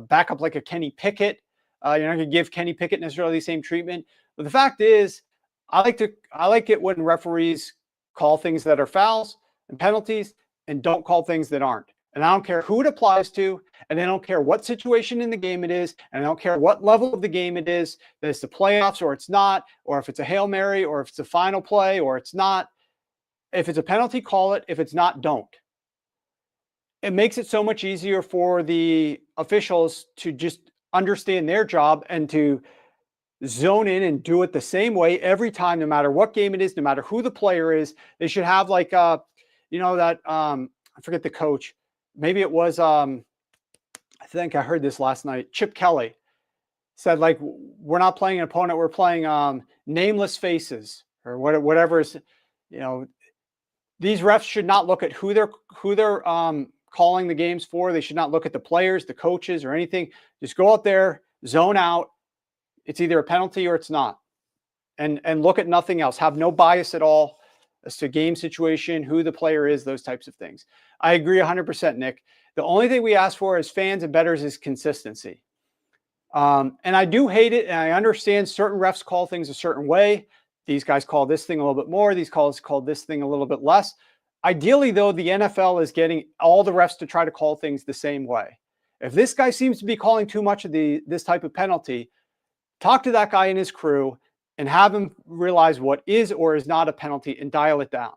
Speaker 1: backup like a Kenny Pickett. You're not going to give Kenny Pickett necessarily the same treatment. But the fact is, I like it when referees call things that are fouls and penalties and don't call things that aren't. And I don't care who it applies to, and I don't care what situation in the game it is, and I don't care what level of the game it is, that it's the playoffs or it's not, or if it's a Hail Mary, or if it's a final play or it's not. If it's a penalty, call it. If it's not, don't. It makes it so much easier for the officials to just understand their job and to zone in and do it the same way every time, no matter what game it is, no matter who the player is. They should have I forget the coach. Maybe it was, I think I heard this last night. Chip Kelly said, we're not playing an opponent. We're playing nameless faces or whatever is, these refs should not look at who they're calling the games for. They should not look at the players, the coaches, or anything. Just go out there, zone out. It's either a penalty or it's not. And look at nothing else. Have no bias at all as to game situation, who the player is, those types of things. I agree 100%, Nick. The only thing we ask for as fans and bettors is consistency. And I do hate it, and I understand certain refs call things a certain way. These guys call this thing a little bit more. These calls call this thing a little bit less. Ideally, though, the NFL is getting all the refs to try to call things the same way. If this guy seems to be calling too much of this type of penalty, talk to that guy and his crew and have him realize what is or is not a penalty and dial it down.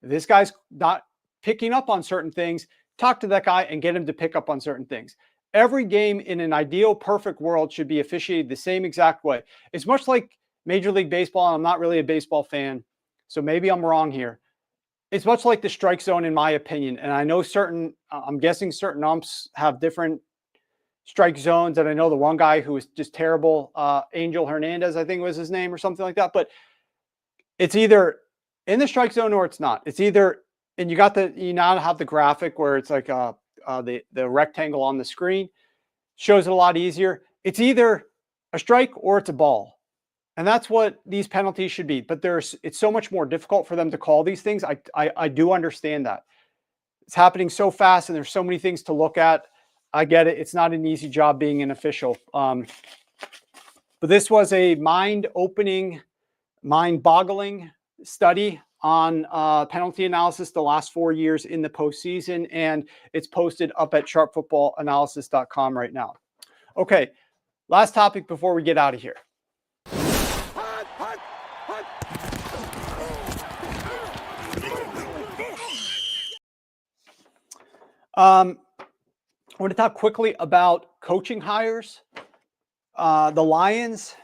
Speaker 1: If this guy's not picking up on certain things, talk to that guy and get him to pick up on certain things. Every game in an ideal, perfect world should be officiated the same exact way. It's much like Major League Baseball, and I'm not really a baseball fan, so maybe I'm wrong here. It's much like the strike zone, in my opinion. And I know I'm guessing certain umps have different strike zones. And I know the one guy who was just terrible, Angel Hernandez, I think was his name or something like that. But it's either in the strike zone or it's not. It's either, and you now have the graphic where it's like the rectangle on the screen shows it a lot easier. It's either a strike or it's a ball. And that's what these penalties should be. But it's so much more difficult for them to call these things. I do understand that. It's happening so fast and there's so many things to look at. I get it. It's not an easy job being an official. But this was a mind-opening, mind-boggling study on penalty analysis the last 4 years in the postseason, and it's posted up at sharpfootballanalysis.com right now. Okay, last topic before we get out of here. I want to talk quickly about coaching hires. The Lions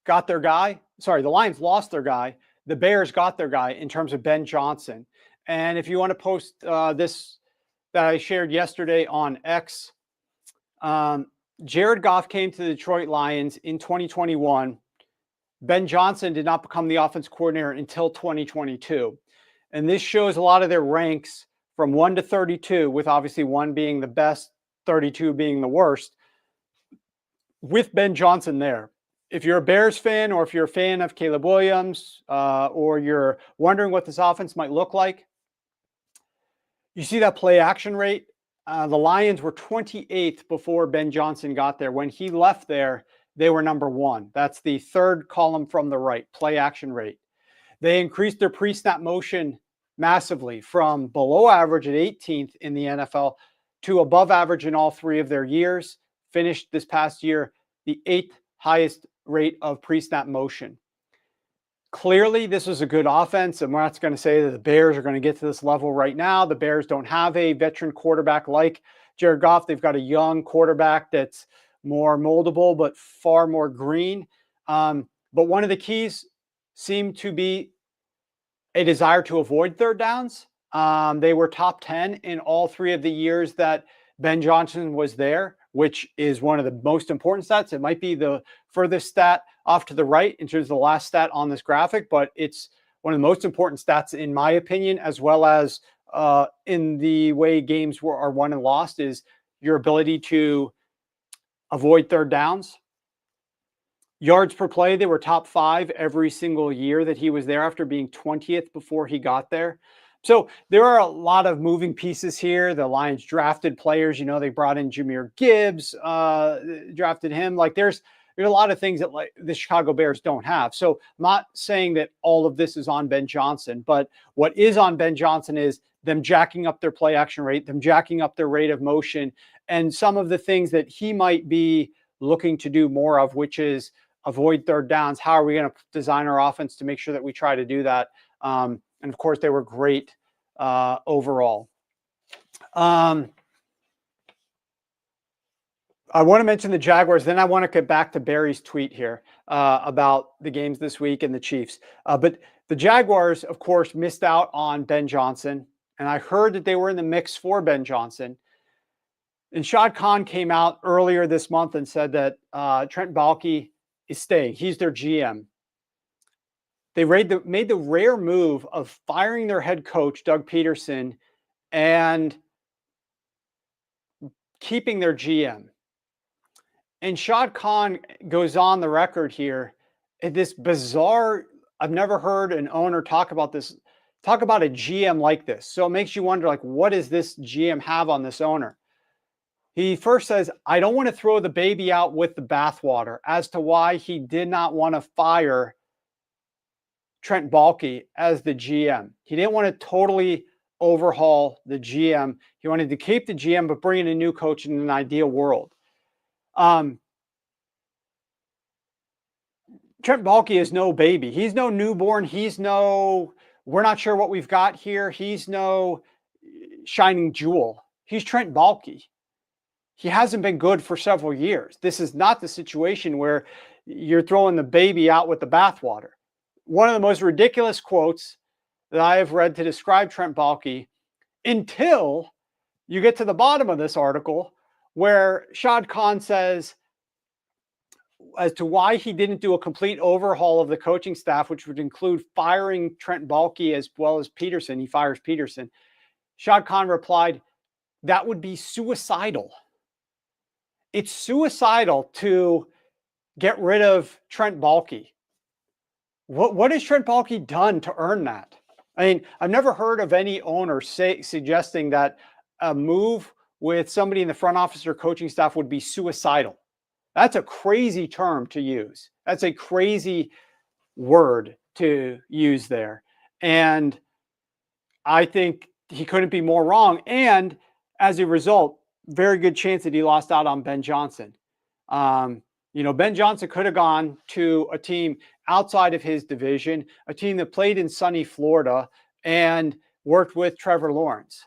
Speaker 1: got their guy. Sorry, the Lions lost their guy. The Bears got their guy in terms of Ben Johnson. And if you want to post this that I shared yesterday on X, Jared Goff came to the Detroit Lions in 2021. Ben Johnson did not become the offense coordinator until 2022. And this shows a lot of their ranks from 1 to 32, with obviously 1 being the best, 32 being the worst, with Ben Johnson there. If you're a Bears fan, or if you're a fan of Caleb Williams, or you're wondering what this offense might look like, you see that play action rate. The Lions were 28th before Ben Johnson got there. When he left there, they were number 1. That's the third column from the right, play action rate. They increased their pre-snap motion massively from below average at 18th in the NFL to above average in all 3 of their years. Finished this past year the 8th highest rate of pre-snap motion. Clearly, this was a good offense, and we're not going to say that the Bears are going to get to this level right now. The Bears don't have a veteran quarterback like Jared Goff. They've got a young quarterback that's more moldable, but far more green. But one of the keys seemed to be a desire to avoid third downs. They were top 10 in all 3 of the years that Ben Johnson was there, which is one of the most important stats. It might be the furthest stat off to the right in terms of the last stat on this graphic, but it's one of the most important stats in my opinion, as well as in the way games are won and lost, is your ability to avoid third downs. Yards per play, they were top 5 every single year that he was there, after being 20th before he got there. So there are a lot of moving pieces here. The Lions drafted players. You know, they brought in Jahmyr Gibbs, drafted him. Like there's a lot of things that like the Chicago Bears don't have. So I'm not saying that all of this is on Ben Johnson, but what is on Ben Johnson is them jacking up their play action rate, them jacking up their rate of motion, and some of the things that he might be looking to do more of, which is avoid third downs. How are we going to design our offense to make sure that we try to do that? And of course, they were great overall. I want to mention the Jaguars. Then I want to get back to Barry's tweet here about the games this week and the Chiefs. But the Jaguars, of course, missed out on Ben Johnson. And I heard that they were in the mix for Ben Johnson. And Shad Khan came out earlier this month and said that Trent Baalke is staying. He's their GM. They made the rare move of firing their head coach, Doug Peterson, and keeping their GM. And Shad Khan goes on the record here at this bizarre, I've never heard an owner talk about a GM like this. So it makes you wonder, like, what does this GM have on this owner? He first says, I don't want to throw the baby out with the bathwater, as to why he did not want to fire Trent Baalke as the GM. He didn't want to totally overhaul the GM. He wanted to keep the GM, but bring in a new coach in an ideal world. Trent Baalke is no baby. He's no newborn. We're not sure what we've got here. He's no shining jewel. He's Trent Baalke. He hasn't been good for several years. This is not the situation where you're throwing the baby out with the bathwater. One of the most ridiculous quotes that I have read to describe Trent Baalke, until you get to the bottom of this article, where Shad Khan says as to why he didn't do a complete overhaul of the coaching staff, which would include firing Trent Baalke as well as Peterson. He fires Peterson. Shad Khan replied, that would be suicidal. It's suicidal to get rid of Trent Baalke. What has Trent Baalke done to earn that? I mean, I've never heard of any owner suggesting that a move with somebody in the front office or coaching staff would be suicidal. That's a crazy term to use. That's a crazy word to use there. And I think he couldn't be more wrong. And as a result, very good chance that he lost out on Ben Johnson. Ben Johnson could have gone to a team outside of his division, a team that played in sunny Florida and worked with Trevor Lawrence.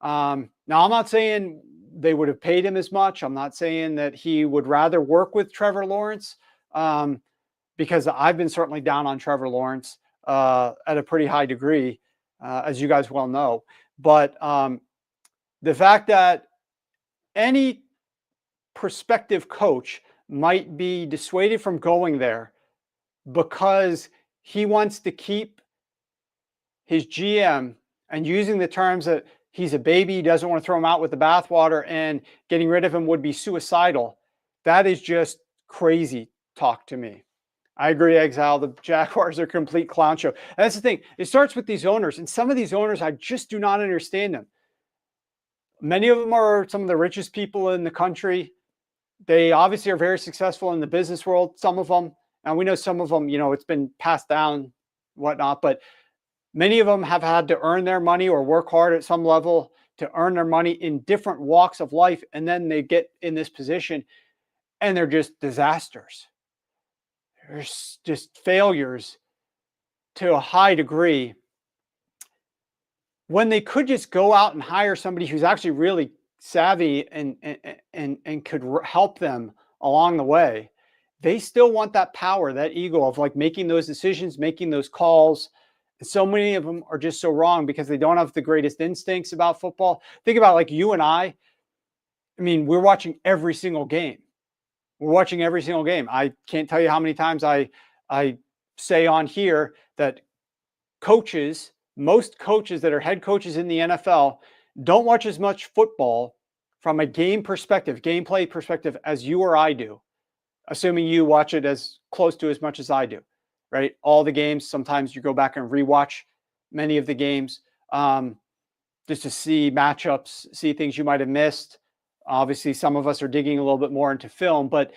Speaker 1: Now, I'm not saying they would have paid him as much. I'm not saying that he would rather work with Trevor Lawrence, because I've been certainly down on Trevor Lawrence at a pretty high degree, as you guys well know. But the fact that any prospective coach might be dissuaded from going there because he wants to keep his GM, and using the terms that he's a baby, he doesn't want to throw him out with the bathwater, and getting rid of him would be suicidal. That is just crazy talk to me. I agree, Exile. The Jaguars are a complete clown show. And that's the thing. It starts with these owners, and some of these owners, I just do not understand them. Many of them are some of the richest people in the country. They obviously are very successful in the business world, some of them. And we know some of them, it's been passed down, whatnot. But many of them have had to earn their money or work hard at some level to earn their money in different walks of life. And then they get in this position and they're just disasters. They're just failures to a high degree, when they could just go out and hire somebody who's actually really savvy and could help them along the way. They still want that power, that ego of like making those decisions, making those calls. And so many of them are just so wrong because they don't have the greatest instincts about football. Think about like you and I mean, we're watching every single game. We're watching every single game. I can't tell you how many times I say on here that most coaches that are head coaches in the NFL don't watch as much football from a game perspective, gameplay perspective, as you or I do, assuming you watch it as close to as much as I do, right? All the games, sometimes you go back and rewatch many of the games just to see matchups, see things you might have missed. Obviously, some of us are digging a little bit more into film, but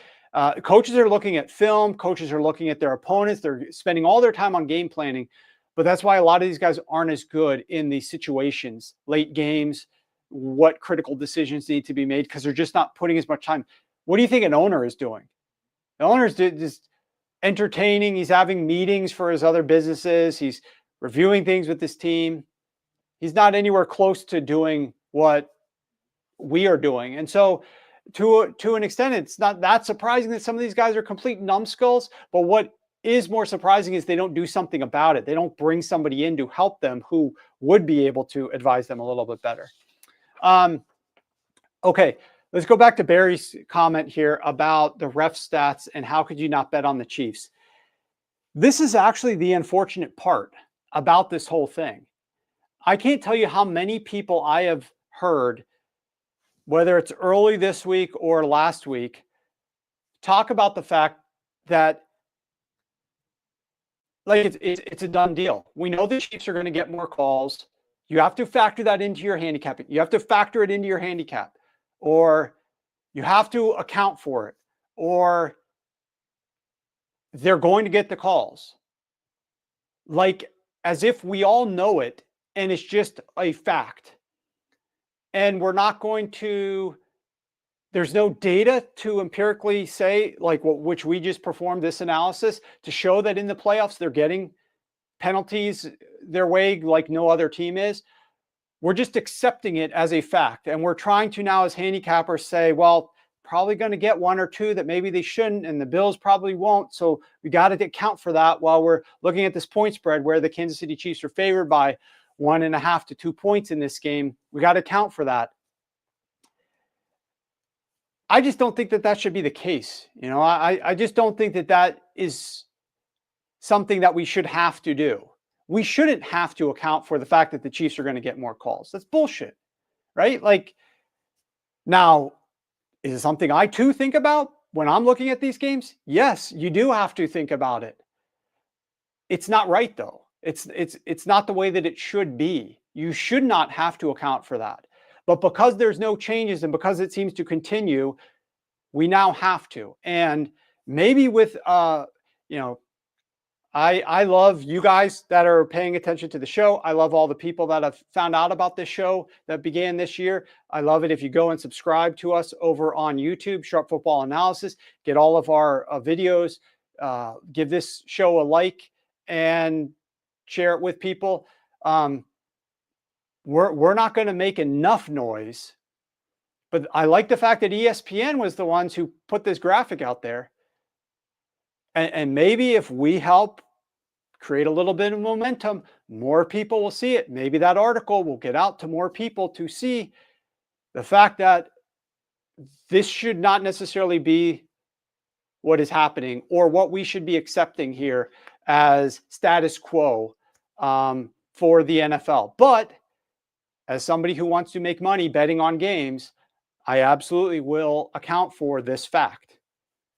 Speaker 1: coaches are looking at film. Coaches are looking at their opponents. They're spending all their time on game planning. But that's why a lot of these guys aren't as good in these situations, late games, what critical decisions need to be made, because they're just not putting as much time. What do you think an owner is doing? The owner is just entertaining. He's having meetings for his other businesses. He's reviewing things with his team. He's not anywhere close to doing what we are doing. And so to an extent, it's not that surprising that some of these guys are complete numbskulls. But what is more surprising is they don't do something about it. They don't bring somebody in to help them who would be able to advise them a little bit better. Okay, let's go back to Barry's comment here about the ref stats and how could you not bet on the Chiefs. This is actually the unfortunate part about this whole thing. I can't tell you how many people I have heard, whether it's early this week or last week, talk about the fact that like it's a done deal. We know the Chiefs are going to get more calls. You have to factor that into your handicapping. You have to factor it into your handicap, or you have to account for it, or they're going to get the calls. Like as if we all know it and it's just a fact. And we're not going to, there's no data to empirically say, like which we just performed this analysis to show that in the playoffs, they're getting penalties their way like no other team is. We're just accepting it as a fact. And we're trying to now as handicappers say, well, probably going to get one or two that maybe they shouldn't, and the Bills probably won't. So we got to account for that while we're looking at this point spread where the Kansas City Chiefs are favored by 1.5 to 2 points in this game. We got to account for that. I just don't think that that should be the case. You know, I just don't think that that is something that we should have to do. We shouldn't have to account for the fact that the Chiefs are going to get more calls. That's bullshit, right? Like, now, is it something I too think about when I'm looking at these games? Yes, you do have to think about it. It's not right though. It's not the way that it should be. You should not have to account for that. But because there's no changes and because it seems to continue, we now have to. And maybe with I love you guys that are paying attention to the show. I love all the people that have found out about this show that began this year. I love it if you go and subscribe to us over on YouTube, Sharp Football Analysis. Get all of our videos. Give this show a like and share it with people. We're not going to make enough noise, but I like the fact that ESPN was the ones who put this graphic out there. And maybe if we help create a little bit of momentum, more people will see it. Maybe that article will get out to more people to see the fact that this should not necessarily be what is happening or what we should be accepting here as status quo for the NFL. But as somebody who wants to make money betting on games, I absolutely will account for this fact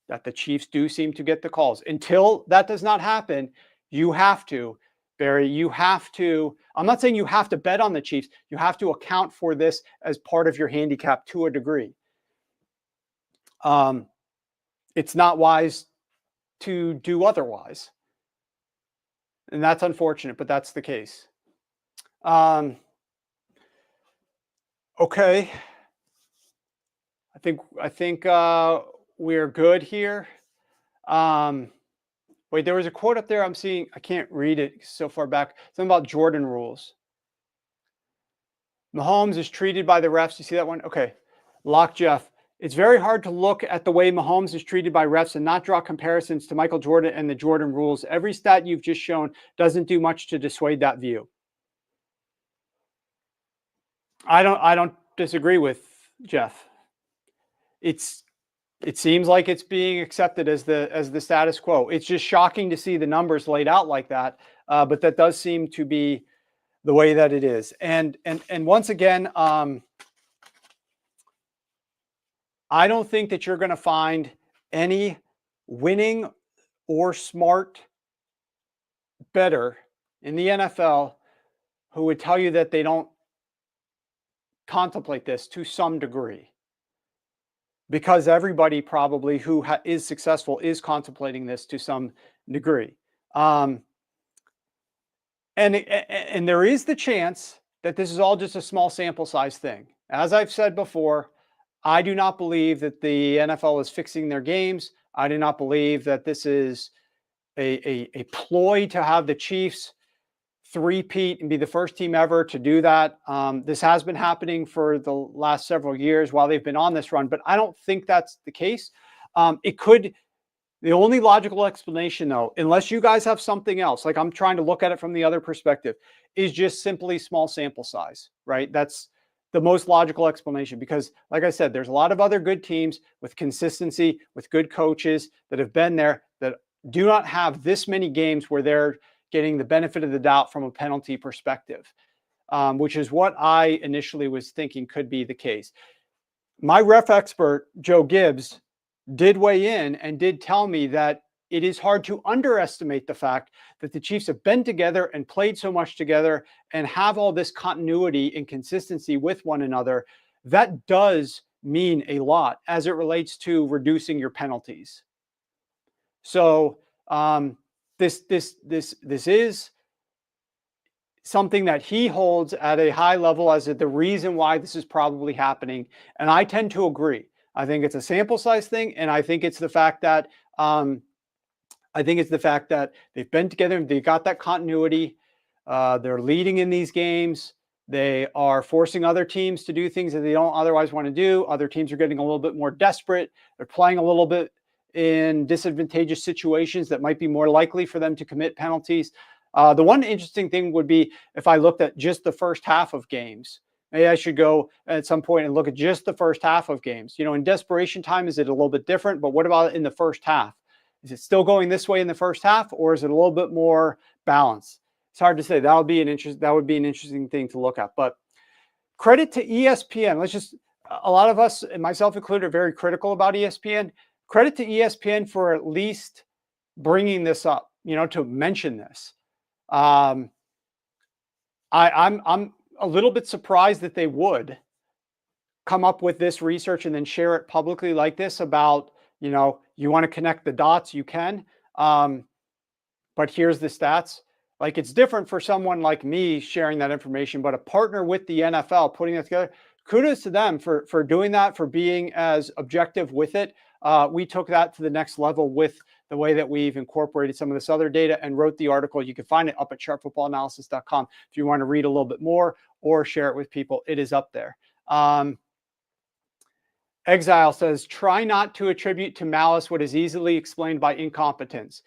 Speaker 1: that the Chiefs do seem to get the calls. Until that does not happen, you have to, Barry, you have to, I'm not saying you have to bet on the Chiefs. You have to account for this as part of your handicap to a degree. It's not wise to do otherwise. And that's unfortunate, but that's the case. Okay. I think we're good here. Wait, there was a quote up there I'm seeing. I can't read it so far back. Something about Jordan rules. Mahomes is treated by the refs. You see that one? Okay. Lock Jeff. It's very hard to look at the way Mahomes is treated by refs and not draw comparisons to Michael Jordan and the Jordan rules. Every stat you've just shown doesn't do much to dissuade that view. I don't disagree with Jeff. It seems like it's being accepted as the status quo. It's just shocking to see the numbers laid out like that, but that does seem to be the way that it is. And once again, I don't think that you're going to find any winning or smart bettor in the NFL who would tell you that they don't contemplate this to some degree. Because everybody probably who is successful is contemplating this to some degree. And there is the chance that this is all just a small sample size thing. As I've said before, I do not believe that the NFL is fixing their games. I do not believe that this is a ploy to have the Chiefs three-peat and be the first team ever to do that. This has been happening for the last several years while they've been on this run, but I don't think that's the case. It could, the only logical explanation though, unless you guys have something else, like I'm trying to look at it from the other perspective, is just simply small sample size, right? That's the most logical explanation because like I said, there's a lot of other good teams with consistency, with good coaches that have been there that do not have this many games where they're getting the benefit of the doubt from a penalty perspective, which is what I initially was thinking could be the case. My ref expert, Joe Gibbs, did weigh in and did tell me that it is hard to underestimate the fact that the Chiefs have been together and played so much together and have all this continuity and consistency with one another. That does mean a lot as it relates to reducing your penalties. So, this is something that he holds at a high level as the reason why this is probably happening. And I tend to agree. I think it's a sample size thing. And I think it's the fact that, they've been together and they got that continuity. They're leading in these games. They are forcing other teams to do things that they don't otherwise want to do. Other teams are getting a little bit more desperate. They're playing a little bit in disadvantageous situations that might be more likely for them to commit penalties. The one interesting thing would be if I looked at just the first half of games. Maybe I should go at some point and look at just the first half of games. You know, in desperation time, is it a little bit different? But what about in the first half? Is it still going this way in the first half, or is it a little bit more balanced? It's hard to say. That would be an interesting thing to look at. But credit to ESPN. A lot of us, and myself included, are very critical about ESPN. Credit to ESPN for at least bringing this up, to mention this. I'm a little bit surprised that they would come up with this research and then share it publicly like this about, you want to connect the dots, you can. but here's the stats. Like, it's different for someone like me sharing that information, but a partner with the NFL putting that together. Kudos to them for doing that, for being as objective with it. We took that to the next level with the way that we've incorporated some of this other data and wrote the article. You can find it up at sharpfootballanalysis.com if you want to read a little bit more or share it with people. It is up there. Exile says, try not to attribute to malice what is easily explained by incompetence.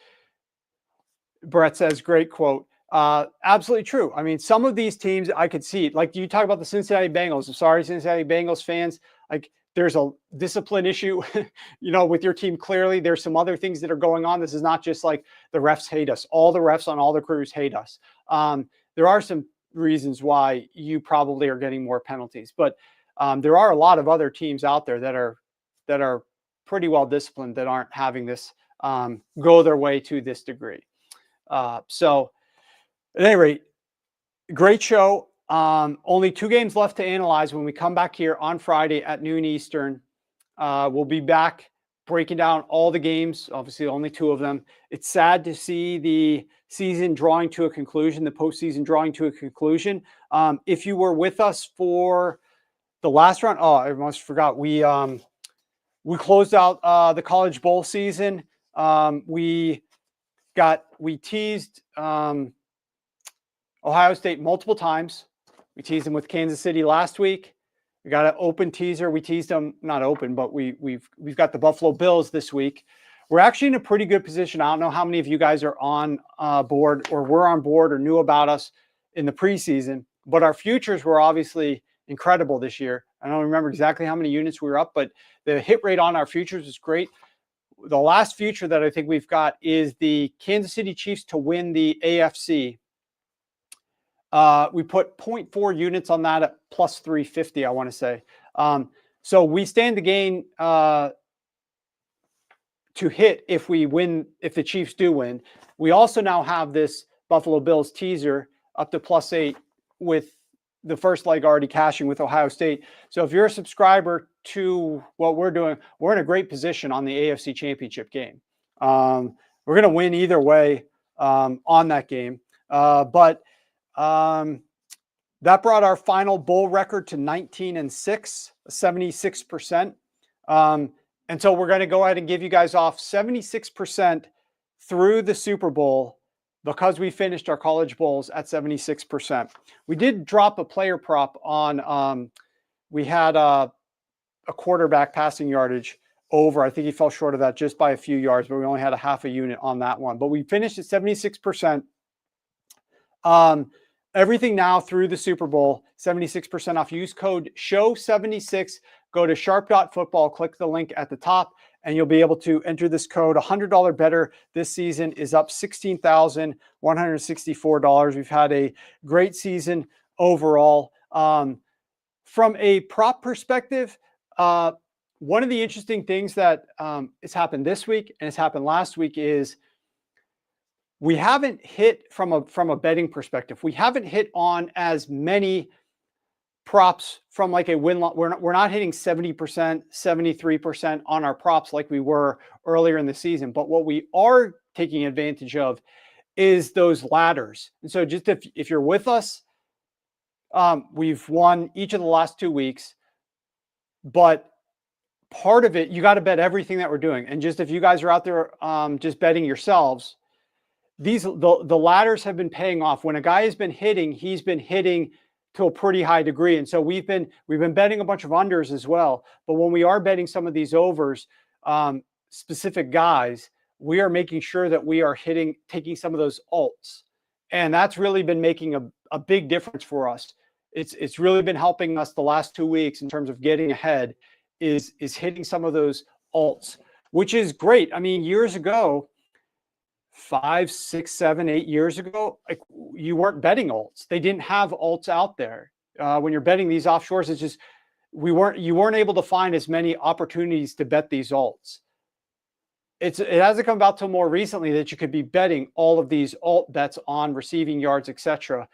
Speaker 1: Brett says, great quote. Absolutely true. I mean, some of these teams I could see, like you talk about the Cincinnati Bengals. I'm sorry, Cincinnati Bengals fans. Like, there's a discipline issue, with your team. Clearly, there's some other things that are going on. This is not just like the refs hate us. All the refs on all the crews hate us. There are some reasons why you probably are getting more penalties, but there are a lot of other teams out there that are pretty well disciplined that aren't having this go their way to this degree. So at any rate, great show. Only 2 games left to analyze. When we come back here on Friday at noon Eastern, we'll be back breaking down all the games, obviously only 2 of them. It's sad to see the season drawing to a conclusion, the postseason drawing to a conclusion. If you were with us for the last round, I almost forgot. We closed out the college bowl season. We teased Ohio State multiple times. We teased them with Kansas City last week. We got an open teaser. We teased them, not open, but we've got the Buffalo Bills this week. We're actually in a pretty good position. I don't know how many of you guys are on board or were on board or knew about us in the preseason, but our futures were obviously incredible this year. I don't remember exactly how many units we were up, but the hit rate on our futures is great. The last future that I think we've got is the Kansas City Chiefs to win the AFC. We put 0.4 units on that at plus 350, I want to say. So we stand to gain to hit if we win, if the Chiefs do win. We also now have this Buffalo Bills teaser up to plus 8 with the first leg already cashing with Ohio State. So if you're a subscriber to what we're doing, we're in a great position on the AFC Championship game. We're going to win either way on that game. But that brought our final bowl record to 19-6, 76%. And so we're going to go ahead and give you guys off 76% through the Super Bowl because we finished our college bowls at 76%. We did drop a player prop on, we had a quarterback passing yardage over. I think he fell short of that just by a few yards, but we only had a half a unit on that one. But we finished at 76%. Everything now through the Super Bowl, 76% off. Use code SHOW76. Go to sharp.football, click the link at the top, and you'll be able to enter this code. $100 better this season is up $16,164. We've had a great season overall. From a prop perspective, one of the interesting things that has happened this week and has happened last week is we haven't hit from a betting perspective. We haven't hit on as many props from like a win. We're not hitting 70%, 73% on our props like we were earlier in the season. But what we are taking advantage of is those ladders. And so just if you're with us, we've won each of the last 2 weeks, but part of it, you got to bet everything that we're doing. And just if you guys are out there just betting yourselves, the ladders have been paying off. When a guy has been hitting, he's been hitting to a pretty high degree. And so we've been betting a bunch of unders as well. But when we are betting some of these overs, specific guys, we are making sure that we are taking some of those alts. And that's really been making a big difference for us. It's really been helping us the last 2 weeks in terms of getting ahead is hitting some of those alts, which is great. I mean, years ago, 5, 6, 7, 8 years ago, like, you weren't betting alts. They didn't have alts out there. When you're betting these offshores, it's just you weren't able to find as many opportunities to bet these alts. It hasn't come about till more recently that you could be betting all of these alt bets on receiving yards, etc.,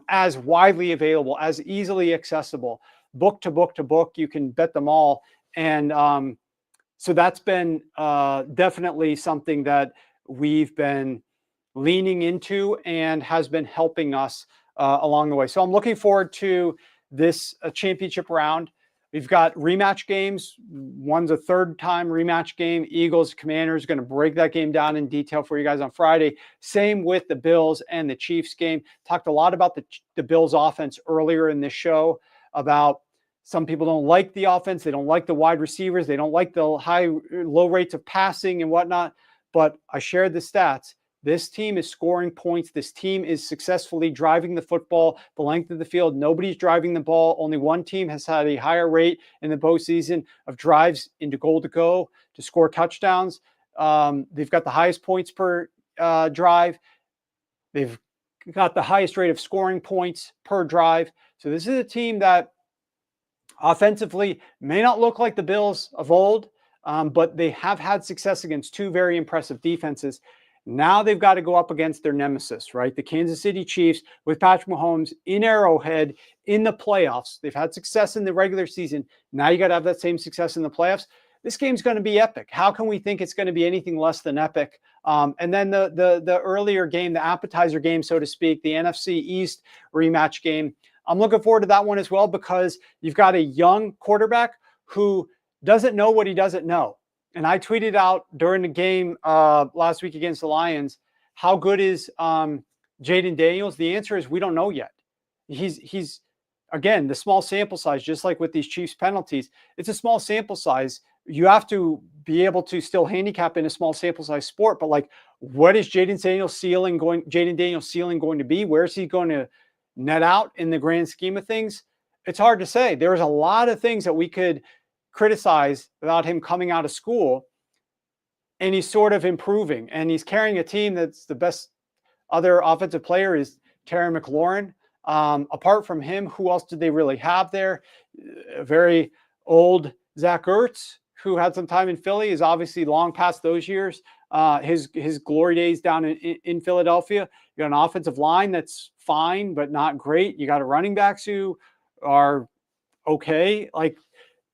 Speaker 1: as widely available, as easily accessible, book to book to book. You can bet them all, and so that's been definitely something that we've been leaning into and has been helping us along the way. So I'm looking forward to this championship round. We've got rematch games. One's a third-time rematch game. Eagles, Commanders, going to break that game down in detail for you guys on Friday. Same with the Bills and the Chiefs game. Talked a lot about the Bills offense earlier in this show, about some people don't like the offense. They don't like the wide receivers. They don't like the low rates of passing and whatnot. But I shared the stats. This team is scoring points. This team is successfully driving the football the length of the field. Nobody's driving the ball. Only one team has had a higher rate in the postseason of drives into goal to go to score touchdowns. They've got the highest points per drive. They've got the highest rate of scoring points per drive. So this is a team that offensively may not look like the Bills of old, but they have had success against two very impressive defenses. Now they've got to go up against their nemesis, right? The Kansas City Chiefs with Patrick Mahomes in Arrowhead in the playoffs. They've had success in the regular season. Now you got to have that same success in the playoffs. This game's going to be epic. How can we think it's going to be anything less than epic? And then the earlier game, the appetizer game, so to speak, the NFC East rematch game. I'm looking forward to that one as well, because you've got a young quarterback who doesn't know what he doesn't know. And I tweeted out during the game last week against the Lions, how good is Jaden Daniels? The answer is we don't know yet. He's again, the small sample size, just like with these Chiefs penalties, it's a small sample size. You have to be able to still handicap in a small sample size sport. But like, what is Jaden Daniels' ceiling going to be? Where is he going to net out in the grand scheme of things? It's hard to say. There's a lot of things that we could criticize about him coming out of school, and he's sort of improving, and he's carrying a team that's the best other offensive player is Terry McLaurin. Apart from him, who else did they really have there? A very old Zach Ertz, who had some time in Philly, is obviously long past those years. His glory days down in Philadelphia. You got an offensive line that's fine, but not great. You got a running backs who are okay. Like,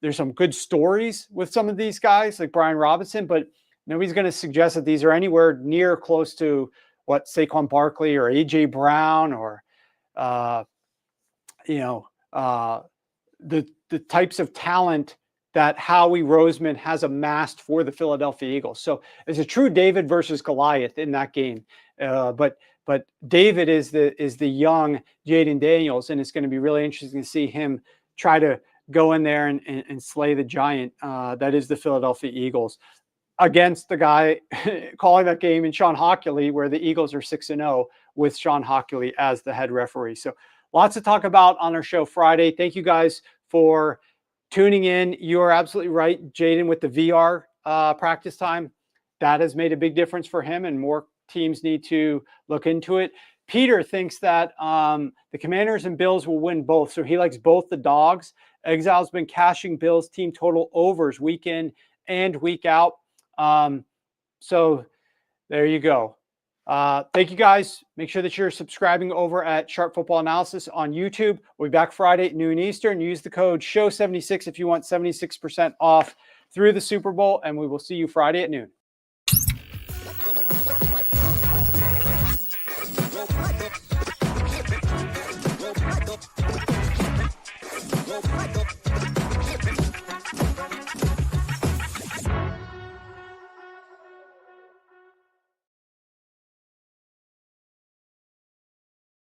Speaker 1: there's some good stories with some of these guys, like Brian Robinson, but nobody's going to suggest that these are anywhere near close to what Saquon Barkley or A.J. Brown or, the types of talent that Howie Roseman has amassed for the Philadelphia Eagles. So it's a true David versus Goliath in that game. But David is the young Jaden Daniels, and it's going to be really interesting to see him try to go in there and slay the giant that is the Philadelphia Eagles against the guy calling that game in Sean Hockley, where the Eagles are 6-0 with Sean Hockley as the head referee. So lots to talk about on our show Friday. Thank you guys for tuning in. You are absolutely right, Jaden, with the VR practice time. That has made a big difference for him, and more teams need to look into it. Peter thinks that the Commanders and Bills will win both, so he likes both the dogs. Exile's been cashing Bills team total overs week in and week out. So there you go. Thank you guys. Make sure that you're subscribing over at Sharp Football Analysis on YouTube. We'll be back Friday at noon Eastern. Use the code SHOW76 if you want 76% off through the Super Bowl, and we will see you Friday at noon.